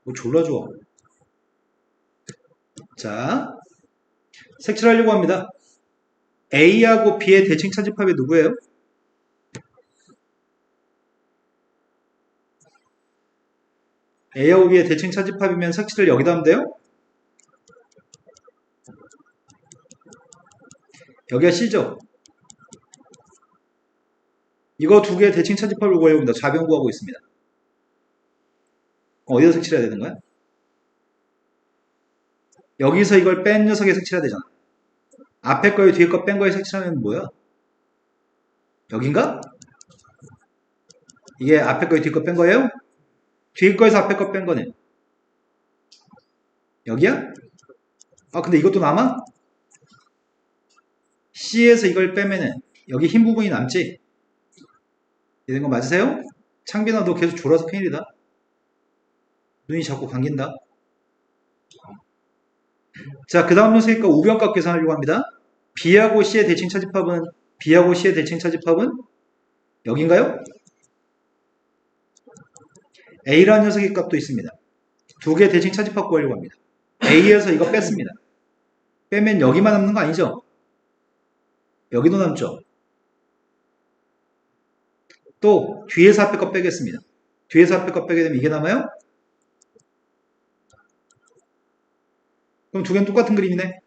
뭐 졸라 좋아. 자, 색칠하려고 합니다. A하고 B의 대칭 차집합이 누구예요? A하고 B의 대칭 차집합이면 색칠을 여기다 하면 돼요? 여기가 C죠? 이거 두 개의 대칭 차집합을 구하려고 합니다. 좌변 구하고 있습니다. 어디다 색칠해야 되는 거야? 여기서 이걸 뺀 녀석에 색칠해야 되잖아. 앞에 거에 뒤에 거 뺀 거에 색칠하면 뭐야? 여긴가? 이게 앞에 거에 뒤에 거 뺀 거예요? 뒤에 거에서 앞에 거 뺀 거네. 여기야? 아, 근데 이것도 남아? C에서 이걸 빼면은 여기 흰 부분이 남지? 이런 거 맞으세요? 창빈아, 너 계속 졸아서 큰일이다. 눈이 자꾸 감긴다. 자, 그 다음 녀석이니까 우변값 계산하려고 합니다. B하고 C의 대칭 차집합은 여긴가요? A라는 녀석의 값도 있습니다. 두 개 대칭 차집합 구하려고 합니다. A에서 이거 뺐습니다. 빼면 여기만 남는 거 아니죠? 여기도 남죠? 또 뒤에서 앞에 거 빼겠습니다. 뒤에서 앞에 거 빼게 되면 이게 남아요? 그럼 두 개는 똑같은 그림이네.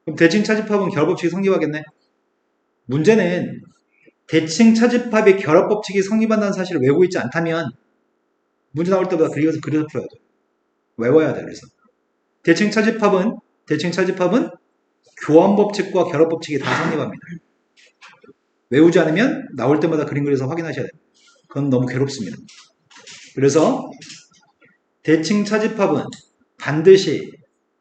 그럼 대칭 차집합은 결합법칙이 성립하겠네. 문제는 대칭 차집합의 결합법칙이 성립한다는 사실을 외우고 있지 않다면 문제 나올 때보다 그려서 풀어야 돼. 외워야 돼. 그래서 대칭 차집합은 교환법칙과 결합법칙이 다 성립합니다. 외우지 않으면 나올 때마다 그림 그려서 확인하셔야 돼요. 그건 너무 괴롭습니다. 그래서 대칭 차집합은 반드시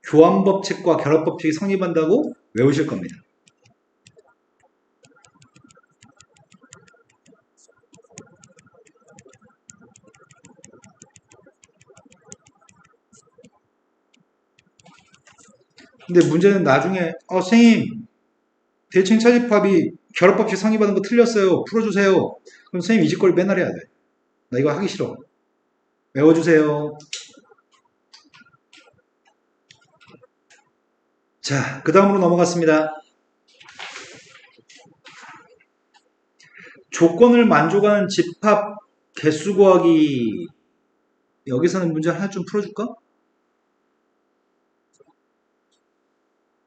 교환법칙과 결합법칙이 성립한다고 외우실 겁니다. 근데 문제는 나중에 선생님 대칭 차집합이 결합법칙 성립하는 거 틀렸어요. 풀어주세요. 그럼 선생님 이 짓거리 맨날 해야 돼. 나 이거 하기 싫어. 외워주세요. 자, 그 다음으로 넘어갔습니다. 조건을 만족하는 집합 개수 구하기. 여기서는 문제 하나 좀 풀어줄까?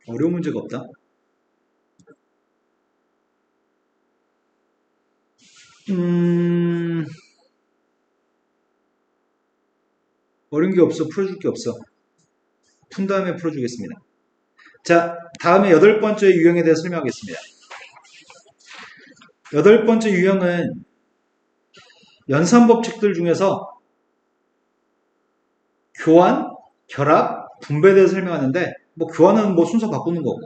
어려운 문제가 없다. 어려운 게 없어. 풀어줄 게 없어. 푼 다음에 풀어주겠습니다. 자, 다음에 8번째 유형에 대해서 설명하겠습니다. 8번째 유형은 연산법칙들 중에서 교환, 결합, 분배에 대해서 설명하는데 뭐 교환은 뭐 순서 바꾸는 거고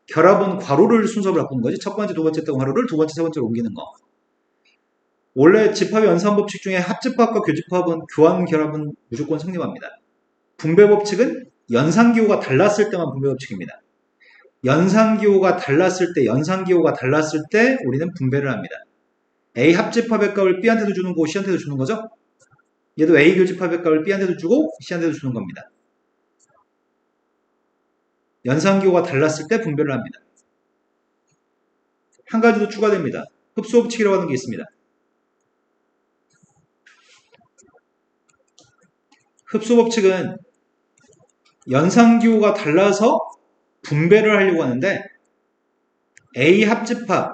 결합은 괄호를 순서로 바꾸는 거지. 첫 번째, 두 번째 때 괄호를 두 번째, 세 번째로 옮기는 거. 원래 집합의 연산법칙 중에 합집합과 교집합은 교환, 결합은 무조건 성립합니다. 분배법칙은 연산기호가 달랐을 때만 분배법칙입니다. 연산기호가 달랐을 때 우리는 분배를 합니다. A 합집합의 값을 B한테도 주는 거고 C한테도 주는 거죠. 얘도 A 교집합의 값을 B한테도 주고 C한테도 주는 겁니다. 연산기호가 달랐을 때 분배를 합니다. 한 가지 더 추가됩니다. 흡수법칙이라고 하는 게 있습니다. 흡수법칙은 연산기호가 달라서 분배를 하려고 하는데 A 합집합,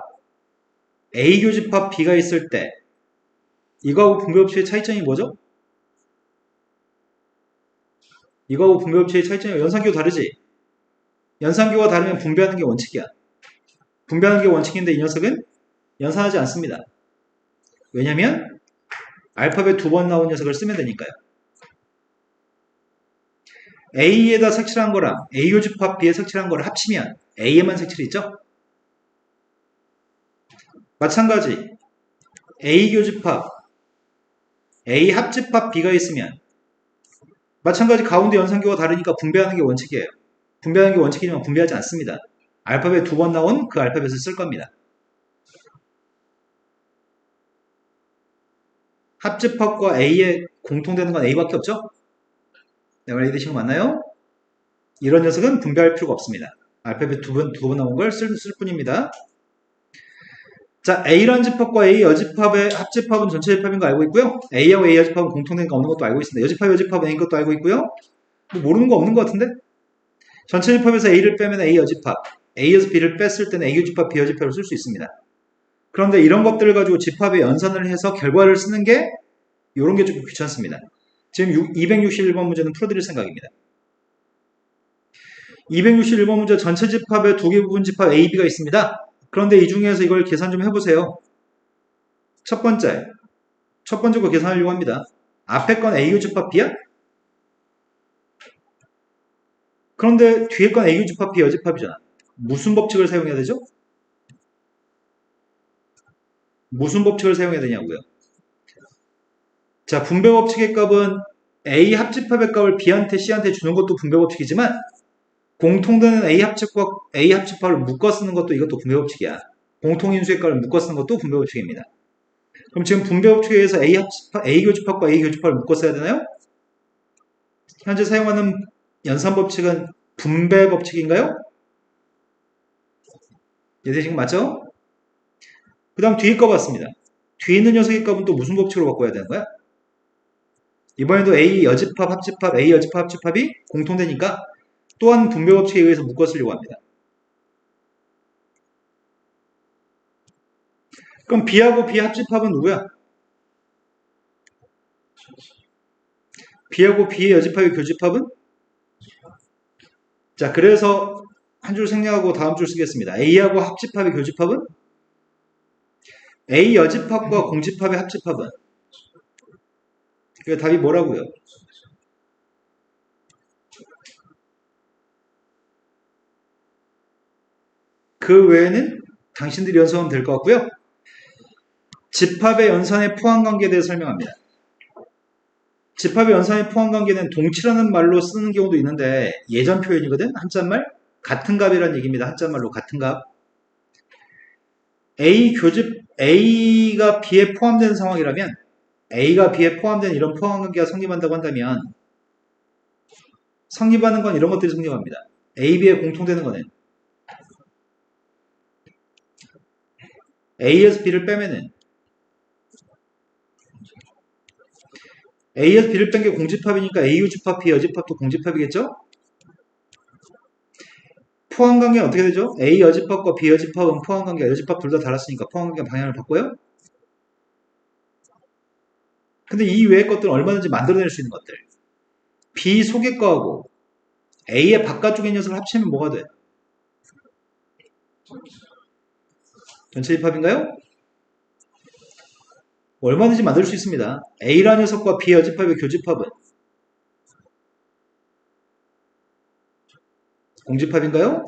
A 교집합 B가 있을 때 이거하고 분배법칙의 차이점이 뭐죠? 이거하고 분배법칙의 차이점이 연산기호 다르지? 연산기호가 다르면 분배하는 게 원칙이야. 분배하는 게 원칙인데 이 녀석은 연산하지 않습니다. 왜냐면 알파벳 2번 나온 녀석을 쓰면 되니까요. A에다 색칠한 거랑 A 교집합 B에 색칠한 거를 합치면 A에만 색칠이 있죠? 마찬가지 A 교집합 A 합집합 B가 있으면 마찬가지 가운데 연산기호가 다르니까 분배하는 게 원칙이에요. 분배하는 게 원칙이지만 분배하지 않습니다. 알파벳 2번 나온 그 알파벳을 쓸 겁니다. 합집합과 A에 공통되는 건 A밖에 없죠? 내 말 이해되시는 거 맞나요? 이런 녀석은 분배할 필요가 없습니다. 알파벳 두 번 나온 걸 쓸 뿐입니다. 자, A라는 집합과 A 여집합의 합집합은 전체 집합인 거 알고 있고요. A하고 A 여집합은 공통된 거 없는 것도 알고 있습니다. 여집합 여집합은 A인 것도 알고 있고요. 뭐 모르는 거 없는 것 같은데? 전체 집합에서 A를 빼면 A 여집합, A에서 B를 뺐을 때는 A 여집합, B 여집합을 쓸 수 있습니다. 그런데 이런 것들을 가지고 집합의 연산을 해서 결과를 쓰는 게 이런 게 좀 귀찮습니다. 지금 261번 문제는 풀어드릴 생각입니다. 261번 문제 전체 집합에 두 개 부분 집합 A, B가 있습니다. 그런데 이 중에서 이걸 계산 좀 해보세요. 첫 번째 거 계산하려고 합니다. 앞에 건 A 교집합 B야? 그런데 뒤에 건 A 교집합 B 여집합이잖아. 무슨 법칙을 사용해야 되죠? 무슨 법칙을 사용해야 되냐고요. 자, 분배법칙의 값은 A 합집합의 값을 B한테 C한테 주는 것도 분배법칙이지만 공통되는 A 합집합을 묶어 쓰는 것도 이것도 분배법칙이야. 공통인수의 값을 묶어 쓰는 것도 분배법칙입니다. 그럼 지금 분배법칙에 의해서 A 교집합과 A 교집합을 묶어 써야 되나요? 현재 사용하는 연산법칙은 분배법칙인가요? 이해되신 거 맞죠? 그 다음 뒤에 거 봤습니다. 뒤에 있는 녀석의 값은 또 무슨 법칙으로 바꿔야 되는 거야? 이번에도 A 여집합, 합집합, A 여집합, 합집합이 공통되니까 또한 분배법칙에 의해서 묶어 쓰려고 합니다. 그럼 B하고 B 합집합은 누구야? B하고 B의 여집합의 교집합은? 자, 그래서 한 줄 생략하고 다음 줄 쓰겠습니다. A하고 합집합의 교집합은? A 여집합과 공집합의 합집합은? 그 답이 뭐라고요? 그 외에는 당신들이 연습하면 될 것 같고요. 집합의 연산의 포함관계에 대해 설명합니다. 집합의 연산의 포함관계는 동치라는 말로 쓰는 경우도 있는데 예전 표현이거든. 한자말 같은 값이라는 얘기입니다. 한자말로 같은 값. A 교집 A가 B에 포함되는 상황이라면 A가 B에 포함된 이런 포함관계가 성립한다고 한다면 성립하는 건 이런 것들이 성립합니다. A, B에 공통되는 거는 A에서 B를 빼면은 A에서 B를 뺀 게 공집합이니까 A 유집합, B 여집합도 공집합이겠죠? 포함관계는 어떻게 되죠? A 여집합과 B 여집합은 포함관계, 여집합 둘 다 달았으니까 포함관계 방향을 바꿔요? 근데 이 외의 것들은 얼마든지 만들어낼 수 있는 것들. B 속의 거하고 A의 바깥쪽의 녀석을 합치면 뭐가 돼? 전체 집합인가요? 얼마든지 만들 수 있습니다. A라는 녀석과 B 여집합의 교집합은 공집합인가요?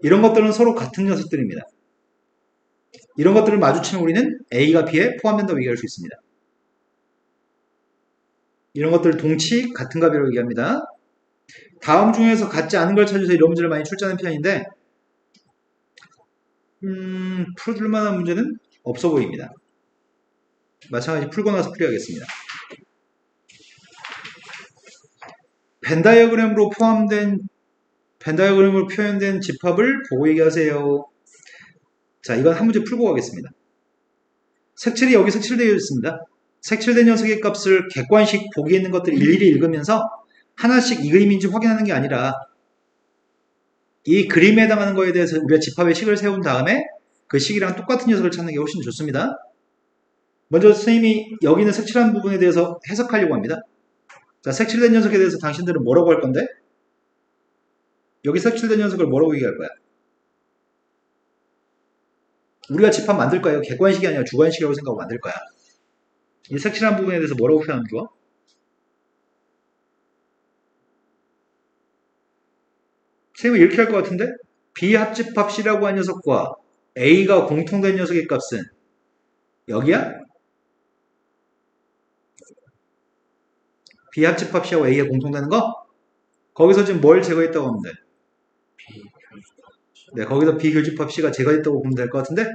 이런 것들은 서로 같은 녀석들입니다. 이런 것들을 마주치면 우리는 A가 B에 포함된다고 얘기할 수 있습니다. 이런 것들 동치 같은 값이라고 얘기합니다. 다음 중에서 같지 않은 걸 찾으세요. 이런 문제를 많이 출제하는 편인데 풀어줄 만한 문제는 없어 보입니다. 마찬가지 풀고 나서 풀이하겠습니다. 벤다이어그램으로 표현된 집합을 보고 얘기하세요. 자, 이건 한 문제 풀고 가겠습니다. 색칠이 여기 색칠되어 있습니다. 색칠된 녀석의 값을 객관식 보기에 있는 것들을 일일이 읽으면서 하나씩 이 그림인지 확인하는 게 아니라 이 그림에 해당하는 거에 대해서 우리가 집합의 식을 세운 다음에 그 식이랑 똑같은 녀석을 찾는 게 훨씬 좋습니다. 먼저 선생님이 여기 있는 색칠한 부분에 대해서 해석하려고 합니다. 자, 색칠된 녀석에 대해서 당신들은 뭐라고 할 건데? 여기 색칠된 녀석을 뭐라고 얘기할 거야? 우리가 집합 만들 거예요. 객관식이 아니라 주관식이라고 생각하고 만들 거야. 이 색칠한 부분에 대해서 뭐라고 표현하면 좋아? 선생님은 이렇게 할 것 같은데? B합집합 C라고 한 녀석과 A가 공통된 녀석의 값은 여기야? B합집합 C하고 A가 공통되는 거? 거기서 지금 뭘 제거했다고 하면 돼? B 교집합. 네, 거기서 B교집합 C가 제거했다고 보면 될 것 같은데?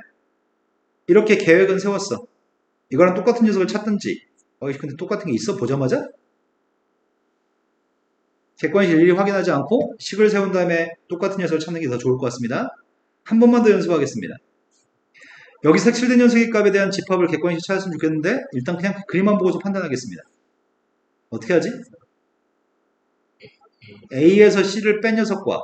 이렇게 계획은 세웠어. 이거랑 똑같은 녀석을 찾든지 근데 똑같은 게 있어? 보자마자? 객관식 일일이 확인하지 않고 식을 세운 다음에 똑같은 녀석을 찾는 게 더 좋을 것 같습니다. 한 번만 더 연습하겠습니다. 여기 색칠된 녀석의 값에 대한 집합을 객관식 찾았으면 좋겠는데 일단 그냥 그림만 보고서 판단하겠습니다. 어떻게 하지? A에서 C를 뺀 녀석과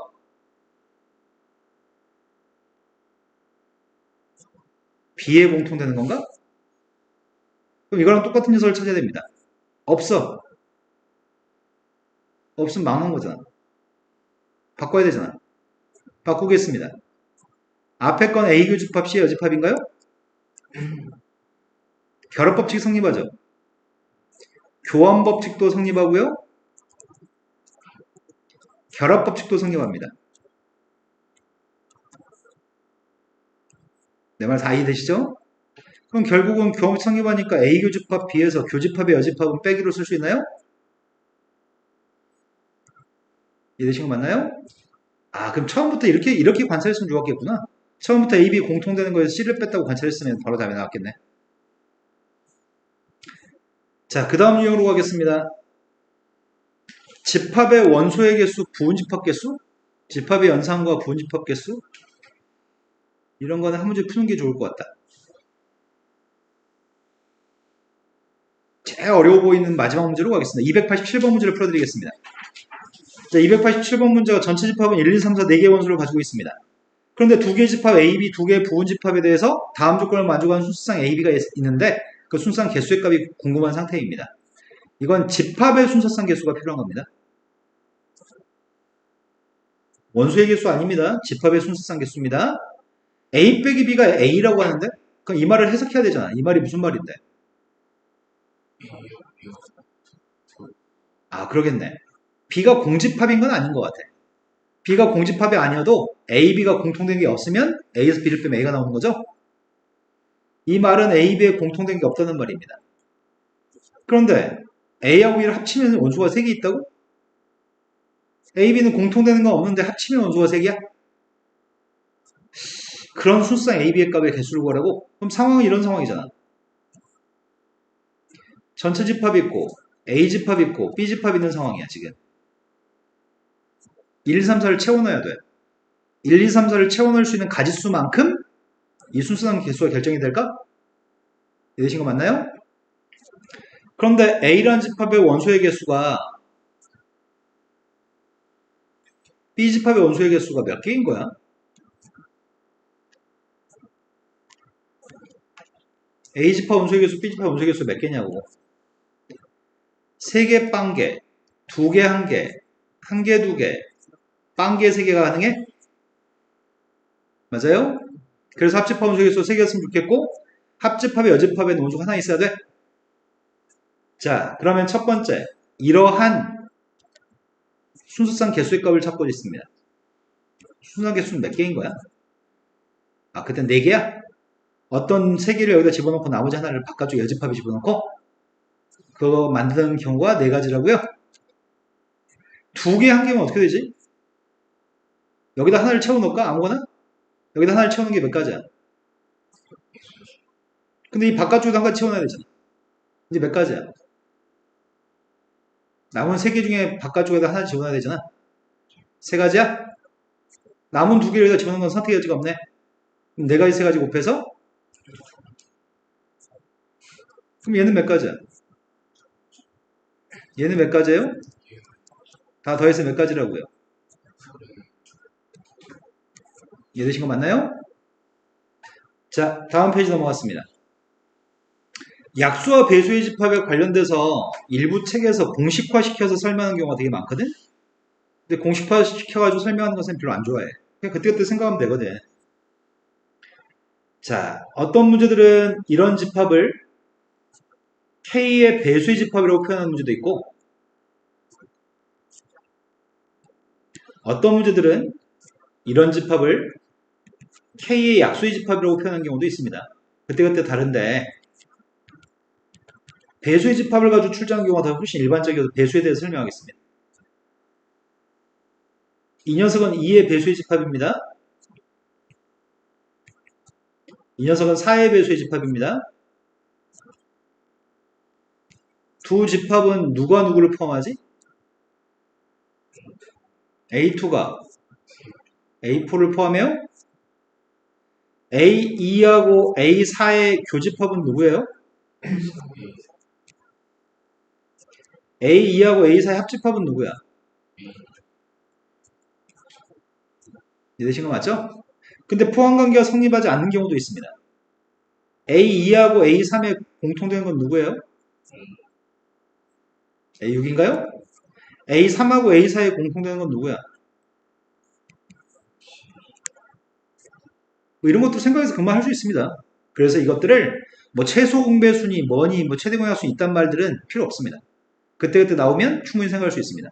B에 공통되는 건가? 그럼 이거랑 똑같은 녀석을 찾아야 됩니다. 없어. 없으면 망한 거잖아. 바꿔야 되잖아. 바꾸겠습니다. 앞에 건 A 교집합 C 여집합인가요? 결합법칙 성립하죠. 교환법칙도 성립하고요. 결합법칙도 성립합니다. 내 말 다 이해되시죠? 그럼 결국은 교환법칙 성립하니까 A 교집합 B에서 교집합의 여집합은 빼기로 쓸 수 있나요? 이해되신 거 맞나요? 아, 그럼 처음부터 이렇게 관찰했으면 좋았겠구나. 처음부터 A, B 공통되는 거에서 C를 뺐다고 관찰했으면 바로 답이 나왔겠네. 자, 그 다음 유형으로 가겠습니다. 집합의 원소의 개수, 부분집합 개수? 집합의 연산과 부분집합 개수? 이런 거는 한 문제 푸는 게 좋을 것 같다. 제일 어려워 보이는 마지막 문제로 가겠습니다. 287번 문제를 풀어드리겠습니다. 자, 287번 문제가 전체 집합은 1, 2, 3, 4, 4개의 원소를 가지고 있습니다. 그런데 두 개의 집합 A, B, 두 개의 부분집합에 대해서 다음 조건을 만족하는 순수상 A, B가 있는데 그 순수상 개수의 값이 궁금한 상태입니다. 이건 집합의 순서상 개수가 필요한 겁니다. 원소의 개수 아닙니다. 집합의 순서상 개수입니다. A 빼기 B가 A라고 하는데 그럼 이 말을 해석해야 되잖아. 이 말이 무슨 말인데? 아, 그러겠네. B가 공집합인 건 아닌 것 같아. B가 공집합이 아니어도 A, B가 공통된 게 없으면 A에서 B를 빼면 A가 나오는 거죠? 이 말은 A, B에 공통된 게 없다는 말입니다. 그런데 A하고 B를 합치면 원소가 3개 있다고? A, B는 공통되는 건 없는데 합치면 원소가 3개야? 그런 순수상 A, B의 값의 개수를 구하라고? 그럼 상황은 이런 상황이잖아. 전체 집합이 있고 A 집합이 있고 B 집합이 있는 상황이야 지금. 1, 2, 3, 4를 채워넣어야 돼. 1, 2, 3, 4를 채워넣을 수 있는 가지수만큼 이 순수상 개수가 결정이 될까? 이해되신 거 맞나요? 그런데 A라는 집합의 원소의 개수가 B 집합의 원소의 개수가 몇 개인 거야? A 집합 원소의 개수, B 집합 원소의 개수 몇 개냐고. 3개 빵개, 2개 1개, 1개 2개, 빵개 3개가 가능해? 맞아요? 그래서 합집합 원소의 개수 3개였으면 좋겠고 합집합의 여집합에는 원소가 하나 있어야 돼? 자, 그러면 첫 번째 이러한 순수상 개수의 값을 찾고 있습니다. 순수상 개수는 몇 개인 거야? 아, 그때 4개야? 어떤 3개를 여기다 집어넣고 나머지 하나를 바깥쪽 여집합에 집어넣고 그거 만드는 경우가 4가지라고요? 2개, 1개면 어떻게 되지? 여기다 하나를 채워놓을까? 아무거나? 여기다 하나를 채우는 게 몇 가지야? 근데 이 바깥쪽에도 한 가지 채워놔야 되잖아. 이제 몇 가지야? 남은 3개 중에 바깥쪽에다 하나 집어넣어야 되잖아. 3가지야? 남은 2개를 여기다 집어넣는 건 선택의 여지가 없네. 그럼 4가지 3가지 곱해서 그럼 얘는 몇 가지야? 얘는 몇 가지예요? 다 더해서 몇 가지라고요? 이해되신 거 맞나요? 자, 다음 페이지 넘어갔습니다. 약수와 배수의 집합에 관련돼서 일부 책에서 공식화시켜서 설명하는 경우가 되게 많거든? 근데 공식화시켜가지고 설명하는 것은 별로 안 좋아해. 그냥 그때그때 생각하면 되거든. 자, 어떤 문제들은 이런 집합을 K의 배수의 집합이라고 표현하는 문제도 있고 어떤 문제들은 이런 집합을 K의 약수의 집합이라고 표현하는 경우도 있습니다. 그때그때 다른데 배수의 집합을 가지고 출제하는 경우가 더 훨씬 일반적이어서 배수에 대해서 설명하겠습니다. 이 녀석은 2의 배수의 집합입니다. 이 녀석은 4의 배수의 집합입니다. 두 집합은 누가 누구를 포함하지? A2가 A4를 포함해요? A2하고 A4의 교집합은 누구예요? A2하고 A4의 합집합은 누구야? 이해되신 거 맞죠? 근데 포함관계가 성립하지 않는 경우도 있습니다. A2하고 A3의 공통된 건 누구예요? A6인가요? A3하고 A4의 공통되는 건 누구야? 뭐 이런 것도 생각해서 금방 할 수 있습니다. 그래서 이것들을 뭐 최소 공배순위, 뭐니, 뭐 최대 공약수 있단 말들은 필요 없습니다. 그때그때 나오면 충분히 생각할 수 있습니다.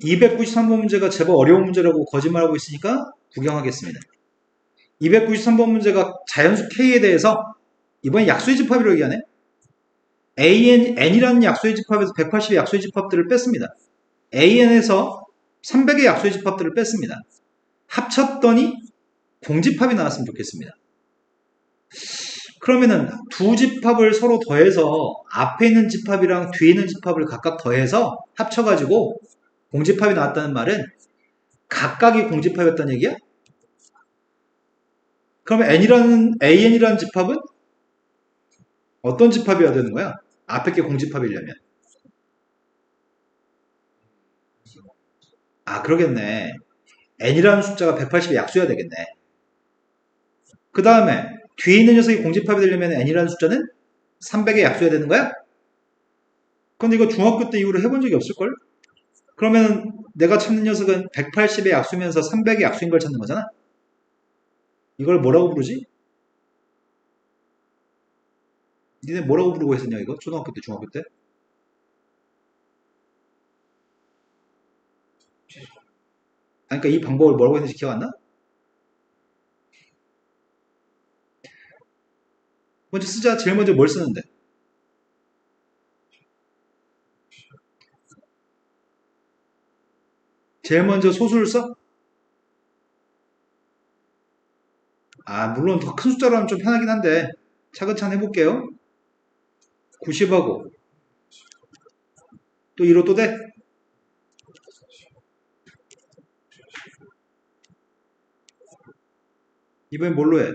(293번) 문제가 제법 어려운 문제라고 거짓말하고 있으니까 구경하겠습니다. 293번 문제가 자연수 K에 대해서 이번에 약수의 집합이라고 얘기하네. N이라는 약수의 집합에서 180의 약수의 집합들을 뺐습니다. AN에서 300의 약수의 집합들을 뺐습니다. 합쳤더니 공집합이 나왔으면 좋겠습니다. 그러면은 두 집합을 서로 더해서 앞에 있는 집합이랑 뒤에 있는 집합을 각각 더해서 합쳐가지고 공집합이 나왔다는 말은 각각이 공집합이었다는 얘기야? 그러면 AN이라는 집합은 어떤 집합이어야 되는 거야? 앞에 게 공집합이려면. 아, 그러겠네. N이라는 숫자가 180의 약수여야 되겠네. 그 다음에 뒤에 있는 녀석이 공집합이 되려면 N이라는 숫자는 300의 약수여야 되는 거야? 근데 이거 중학교 때 이후로 해본 적이 없을걸? 그러면 내가 찾는 녀석은 180의 약수면서 300의 약수인 걸 찾는 거잖아. 이걸 뭐라고 부르지? 니네 뭐라고 부르고 했었냐 이거? 초등학교 때, 중학교 때? 아니, 그러니까 이 방법을 뭐라고 했는지 기억 안 나? 먼저 쓰자. 제일 먼저 뭘 쓰는데? 제일 먼저 소수를 써? 아, 물론 더 큰 숫자로 하면 좀 편하긴 한데 차근차근 해볼게요. 90하고 또 2로 또 돼? 이번엔 뭘로 해?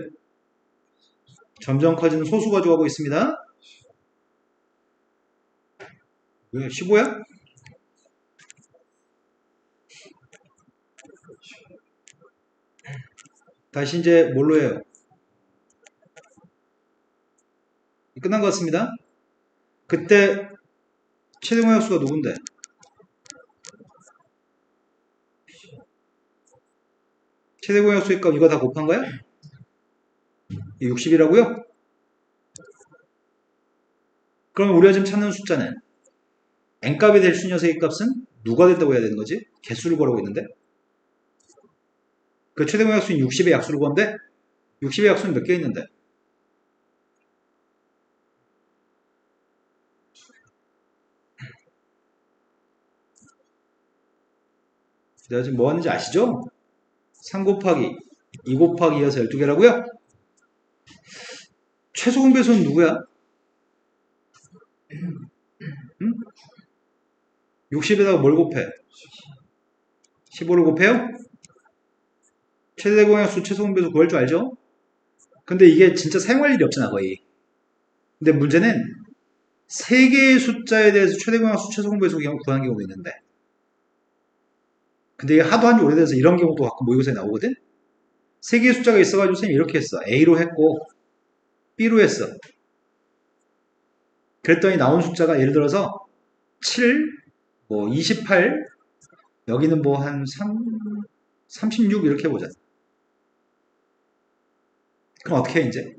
점점 커지는 소수 가져가고 있습니다. 왜 15야? 다시 이제 뭘로 해요? 끝난 것 같습니다. 그때 최대 공약수가 누군데? 최대 공약수의 값 이거 다 곱한 거야? 60이라고요? 그럼 우리가 지금 찾는 숫자는 n값이 될 수 녀석의 값은 누가 됐다고 해야 되는 거지? 개수를 구하고 있는데 그 최대 공약수인 60의 약수를 구하는데 60의 약수는 몇 개 있는데? 내가 지금 뭐 하는지 아시죠? 3 곱하기 2 곱하기 2여서 12개라고요? 최소 공배수는 누구야? 응? 60에다가 뭘 곱해? 15를 곱해요? 최대 공약수 최소 공배수 구할 줄 알죠? 근데 이게 진짜 사용할 일이 없잖아 거의. 근데 문제는 3개의 숫자에 대해서 최대 공약수 최소 공배수 구하는 경우도 있는데 근데 이게 하도 한지 오래돼서 이런 경우도 가끔 모의고사에 나오거든? 3개의 숫자가 있어가지고 선생님이 이렇게 했어. A로 했고 B로 했어. 그랬더니 나온 숫자가 예를 들어서 7, 뭐 28, 여기는 뭐 한 36 이렇게 해보자. 그럼 어떻게 해 이제?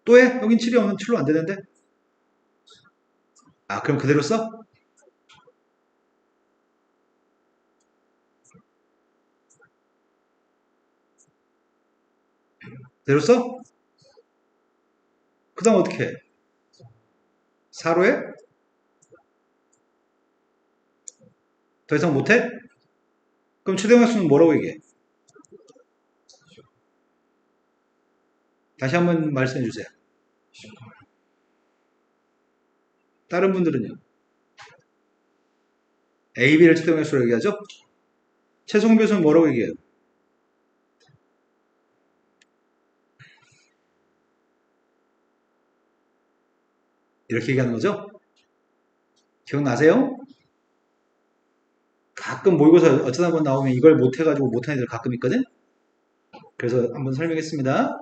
또 해? 여긴 7이 없는 7로 안 되는데? 아 그럼 그대로 써? 그대로 써? 그 다음 어떻게 해? 4로 해? 더 이상 못해? 그럼 최대공약수는 뭐라고 얘기해? 다시 한번 말씀해 주세요. 다른 분들은요? A, B를 최대공약수로 얘기하죠? 최소공배수는 뭐라고 얘기해요? 이렇게 얘기하는 거죠? 기억나세요? 가끔 모의고사 어쩌다 한번 나오면 이걸 못해가지고 못한 애들 가끔 있거든? 그래서 한번 설명했습니다.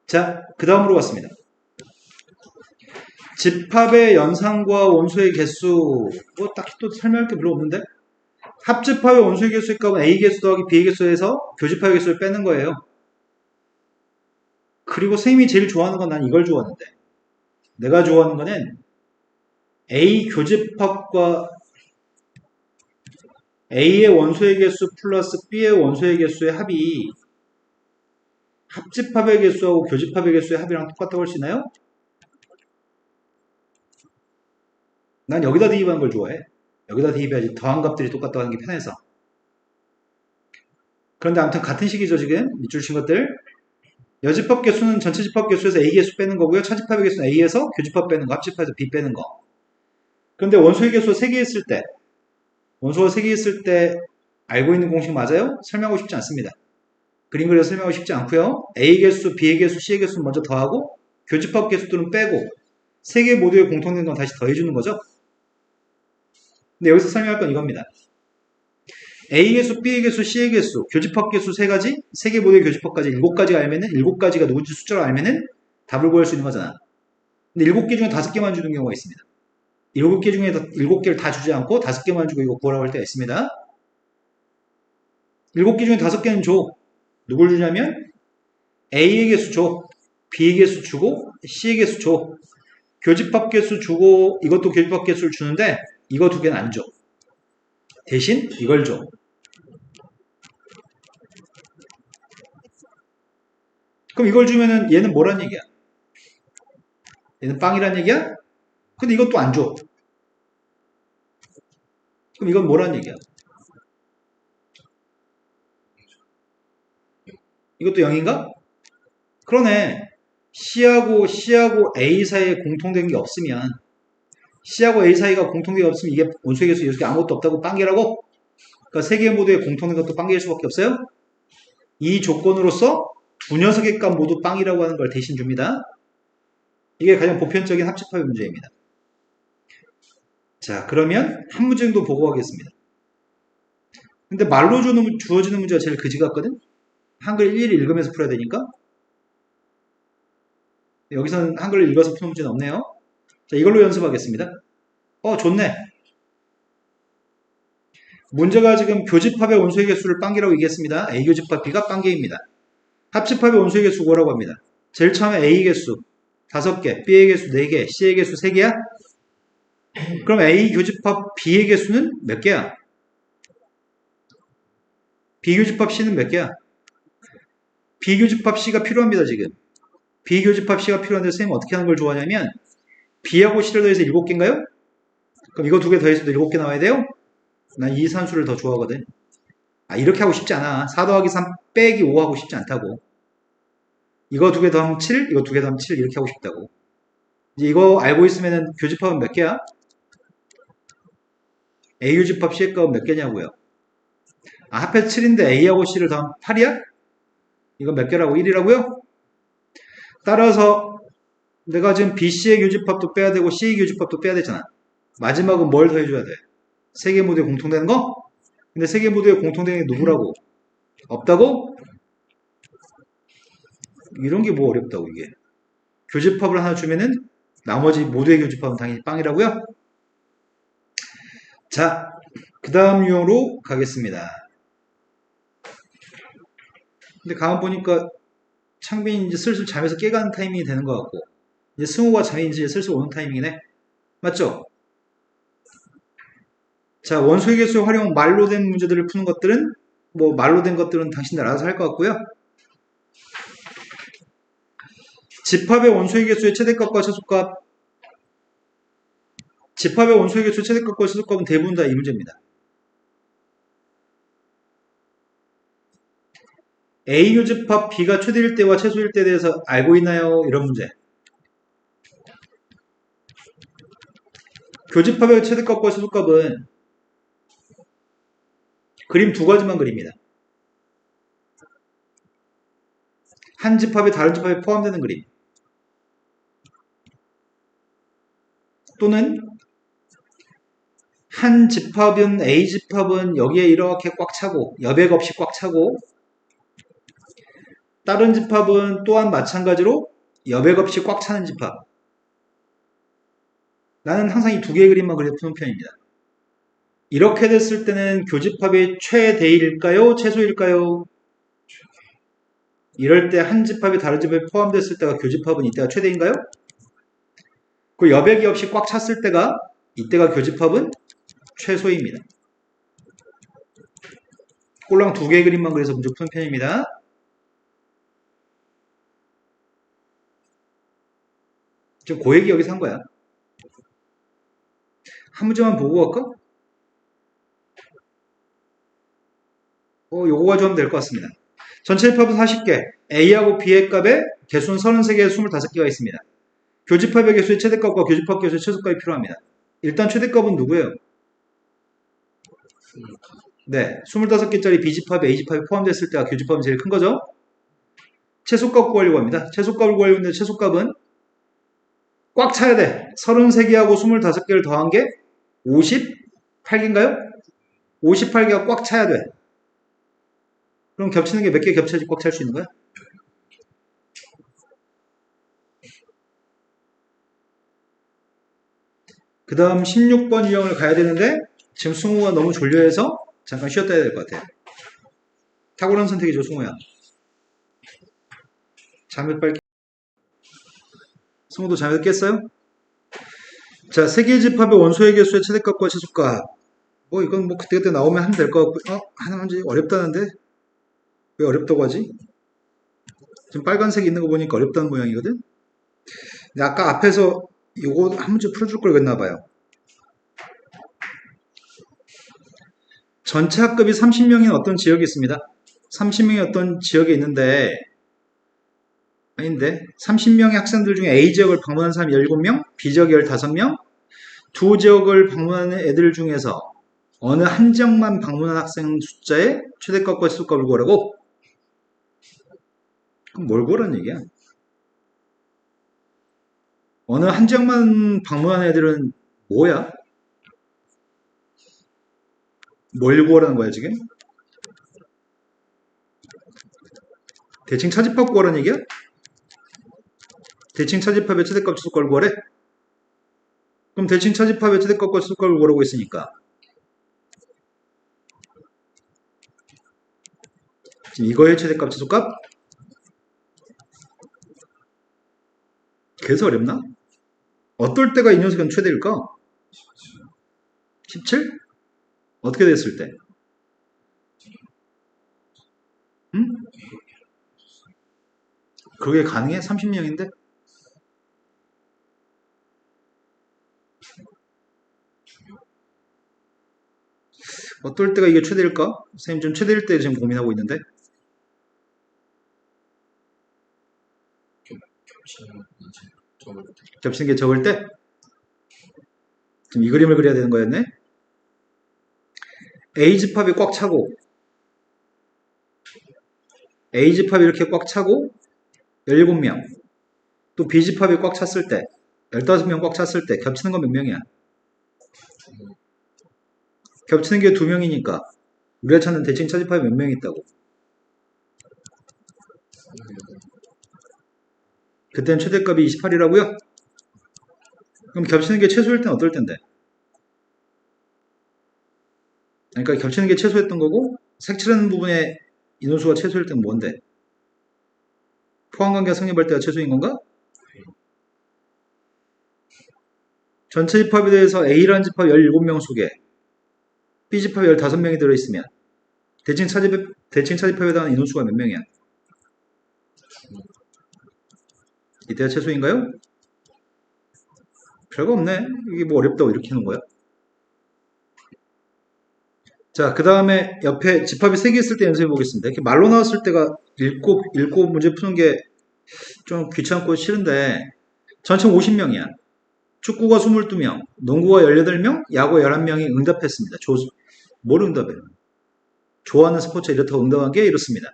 자, 그 다음으로 갔습니다. 집합의 연산과 원소의 개수, 뭐 딱히 또 설명할 게 별로 없는데? 합집합의 원소의 개수의 값은 A 개수 더하기 B의 개수에서 교집합의 개수를 빼는 거예요. 그리고 선생님이 제일 좋아하는 건 난 이걸 좋아하는데 내가 좋아하는 거는 A 교집합과 A의 원소의 개수 플러스 B의 원소의 개수의 합이 합집합의 개수하고 교집합의 개수의 합이랑 똑같다고 할 수 있나요? 난 여기다 대입하는 걸 좋아해. 여기다 대입해야지 더한 값들이 똑같다고 하는 게 편해서. 그런데 아무튼 같은 식이죠 지금 밑줄 친 것들. 여집합 개수는 전체 집합 개수에서 A 개수 빼는 거고요. 차집합의 개수는 A에서 교집합 빼는 거, 합집합에서 B 빼는 거. 그런데 원소의 개수가 3개 있을 때 원소가 3개 있을 때 알고 있는 공식 맞아요? 설명하고 싶지 않습니다. 그림 그려서 설명하고 싶지 않고요. A 개수, B의 개수, C의 개수는 먼저 더하고 교집합 개수들은 빼고 3개 모두의 공통된 건 다시 더해주는 거죠. 근데 여기서 설명할 건 이겁니다. A 개수, B의 개수, C의 개수, 교집합 개수 3가지, 3개 모두의 교집합까지 7가지가 알면은 7가지가 누군지 숫자로 알면은 답을 구할 수 있는 거잖아. 근데 7개 중에 5개만 주는 경우가 있습니다. 7개 중에 7개를 다 주지 않고 5개만 주고 이거 구하라고 할 때가 있습니다. 7개 중에 5개는 줘. 누굴 주냐면 A의 개수 줘. B의 개수 주고 C의 개수 줘. 교집합 개수 주고 이것도 교집합 개수를 주는데 이거 2개는 안 줘. 대신 이걸 줘. 그럼 이걸 주면은 얘는 뭐란 얘기야? 얘는 빵이란 얘기야? 근데 이것도 안 줘. 그럼 이건 뭐란 얘기야? 이것도 0인가? 그러네. C하고 A 사이에 공통된 게 없으면 C하고 A 사이가 공통된 게 없으면 이게 원소의 개수 이렇게 아무것도 없다고 빵개라고? 그러니까 세 개 모두에 공통된 것도 빵개일 수밖에 없어요? 이 조건으로서 두 녀석의 값 모두 빵이라고 하는 걸 대신 줍니다. 이게 가장 보편적인 합집합의 문제입니다. 자, 그러면 한 문제 정도 보고 가겠습니다. 근데 말로 주어지는 문제가 제일 그지 같거든? 한글 일일이 읽으면서 풀어야 되니까. 여기서는 한글을 읽어서 푸는 문제는 없네요. 자, 이걸로 연습하겠습니다. 좋네. 문제가 지금 교집합의 원소의 개수를 빵개라고 얘기했습니다. A 교집합 B가 빵개입니다. 합집합의 원소의 개수 구하라고 합니다. 제일 처음에 A 개수 5개, B의 개수 4개, C의 개수 3개야? 그럼 A 교집합 B의 개수는 몇 개야? B 교집합 C는 몇 개야? B 교집합 C가 필요합니다, 지금. B 교집합 C가 필요한데 선생님 어떻게 하는 걸 좋아하냐면 B하고 C를 더해서 7개인가요? 그럼 이거 2개 더해서도 7개 나와야 돼요? 난 이 산수를 더 좋아하거든. 이렇게 하고 싶지 않아. 4 더하기 3 빼기 5 하고 싶지 않다고. 이거 2개 더하면 7, 이거 2개 더하면 7 이렇게 하고 싶다고. 이제 이거 알고 있으면은 교집합은 몇 개야? A 교집합 C의 값은 몇 개냐고요? 합해서 7인데 A하고 C를 더하면 8이야? 이건 몇 개라고? 1이라고요? 따라서 내가 지금 B, C의 교집합도 빼야 되고 C의 교집합도 빼야 되잖아. 마지막은 뭘 더해줘야 돼? 세 개 모두에 공통되는 거? 근데 세 개 모두에 공통되는 게 누구라고? 없다고? 이런 게 뭐 어렵다고 이게. 교집합을 하나 주면은 나머지 모두의 교집합은 당연히 빵이라고요? 자, 그 다음 유형으로 가겠습니다. 근데 가만 보니까 창빈이 이제 슬슬 잠에서 깨가는 타이밍이 되는 것 같고 이제 승우가 잠이 이제 슬슬 오는 타이밍이네. 맞죠? 자, 원소의 개수 활용 말로 된 문제들을 푸는 것들은 뭐 말로 된 것들은 당신들 알아서 할 것 같고요. 집합의 원소의 개수의 최대값과 최소값 집합의 원소의 개수의 최대값과 최소값은 대부분 다 이 문제입니다. A 교집합 B가 최대일 때와 최소일 때에 대해서 알고 있나요? 이런 문제. 교집합의 최대값과 최소값은 그림 2가지만 그립니다. 한 집합이 다른 집합에 포함되는 그림. 또는 한 집합은 A 집합은 여기에 이렇게 꽉 차고 여백 없이 꽉 차고 다른 집합은 또한 마찬가지로 여백 없이 꽉 차는 집합. 나는 항상 이 2개의 그림만 그려 푸는 편입니다. 이렇게 됐을 때는 교집합이 최대일까요? 최소일까요? 이럴 때 한 집합이 다른 집합에 포함됐을 때가 교집합은 이때가 최대인가요? 그 여백이 없이 꽉 찼을 때가 이때가 교집합은 최소입니다. 꼴랑 2개의 그림만 그려서 문제 푸는 편입니다. 지금 그 얘기 여기서 한 거야. 한 문제만 보고 갈까? 요거 가져오면 될 것 같습니다. 전체 집합은 40개, A하고 B의 값에 개수는 33개, 25개가 있습니다. 교집합의 개수의 최대값과 교집합 개수의 최소값이 필요합니다. 일단 최대값은 누구예요? 네, 25개짜리 B집합에 A집합이 포함됐을 때가 교집합은 제일 큰 거죠? 최소값 구하려고 합니다. 최소값을 구하려고 했는데 최소값은 꽉 차야 돼. 33개하고 25개를 더한 게 58개인가요? 58개가 꽉 차야 돼. 그럼 겹치는 게 몇 개 겹쳐야지 꽉 찰 수 있는 거야? 그 다음 16번 유형을 가야 되는데 지금 승우가 너무 졸려해서 잠깐 쉬었다 해야 될 것 같아요. 탁월한 선택이죠, 승우야. 잠을 빨리. 승우도 잠을 깼어요? 자, 세 개의 집합의 원소의 개수의 최대값과 최소값. 뭐 이건 뭐 그때그때 나오면 하면 될 것 같고, 하나만 어렵다는데? 왜 어렵다고 하지? 지금 빨간색이 있는 거 보니까 어렵다는 모양이거든? 근데 아까 앞에서 이거 한 문제 풀어줄 걸 그랬나 봐요. 전체 학급이 30명인 어떤 지역이 있습니다. 30명의 어떤 지역에 있는데, 아닌데, 30명의 학생들 중에 A 지역을 방문한 사람이 17명, B 지역이 15명, 두 지역을 방문하는 애들 중에서 어느 한 지역만 방문한 학생 숫자의 최대값과 최소값을 구하라고? 그럼 뭘 구하라는 얘기야? 어느 한 지역만 방문한 애들은 뭐야? 뭘 구하라는 거야, 지금? 대칭 차집합 구하라는 얘기야? 대칭 차집합의 최대값 최소값을 구하래? 그럼 대칭 차집합의 최대값과 최소값을 구하라고 했으니까 지금 이거의 최대값 최소값? 그래서 어렵나? 어떨 때가 이 녀석은 최대일까? 17? 어떻게 됐을 때? 응? 그게 가능해? 30명인데? 어떨 때가 이게 최대일까? 선생님 좀 최대일 때 지금 고민하고 있는데 겹치는 이제 적을 때. 겹치는 게 적을 때? 지금 이 그림을 그려야 되는 거였네? A집합이 꽉 차고 A집합이 이렇게 꽉 차고 17명 또 B집합이 꽉 찼을 때 15명 꽉 찼을 때 겹치는 건 몇 명이야? 겹치는 게 2명이니까 우리가 찾는 대칭 차집합이 몇 명 있다고? 그때는 최대값이 28이라고요? 그럼 겹치는 게 최소일 땐 어떨 텐데? 그러니까 겹치는 게 최소였던 거고 색칠하는 부분에 인원수가 최소일 땐 뭔데? 포함관계가 성립할 때가 최소인 건가? 전체 집합에 대해서 A라는 집합 17명 속에 B집합 15명이 들어있으면 대칭 차집합에 대한 인원수가 몇 명이야? 이때가 최소인가요? 별거 없네. 이게 뭐 어렵다고 이렇게 하는 거야? 자, 그 다음에 옆에 집합이 3개 있을 때 연습해 보겠습니다. 이렇게 말로 나왔을 때가 읽고 문제 푸는 게 좀 귀찮고 싫은데 전체 50명이야. 축구가 22명, 농구가 18명, 야구 11명이 응답했습니다. 뭘 응답해? 좋아하는 스포츠에 이렇다고 응답한 게 이렇습니다.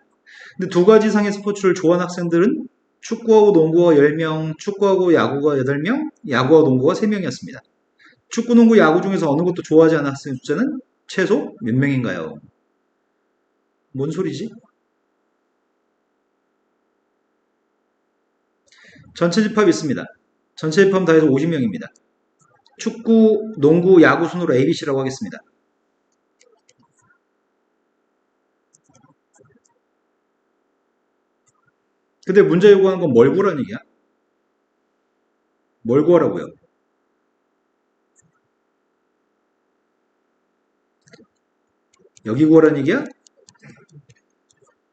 근데 두 가지 이상의 스포츠를 좋아하는 학생들은 축구하고 농구가 10명, 축구하고 야구가 8명, 야구와 농구가 3명이었습니다. 축구, 농구, 야구 중에서 어느 것도 좋아하지 않는 학생 숫자는 최소 몇 명인가요? 뭔 소리지? 전체 집합이 있습니다. 전체 집합 다 해서 50명입니다. 축구, 농구, 야구 순으로 ABC라고 하겠습니다. 근데 문제 요구한 건 뭘 구하라는 얘기야? 뭘 구하라고요? 여기 구하라는 얘기야?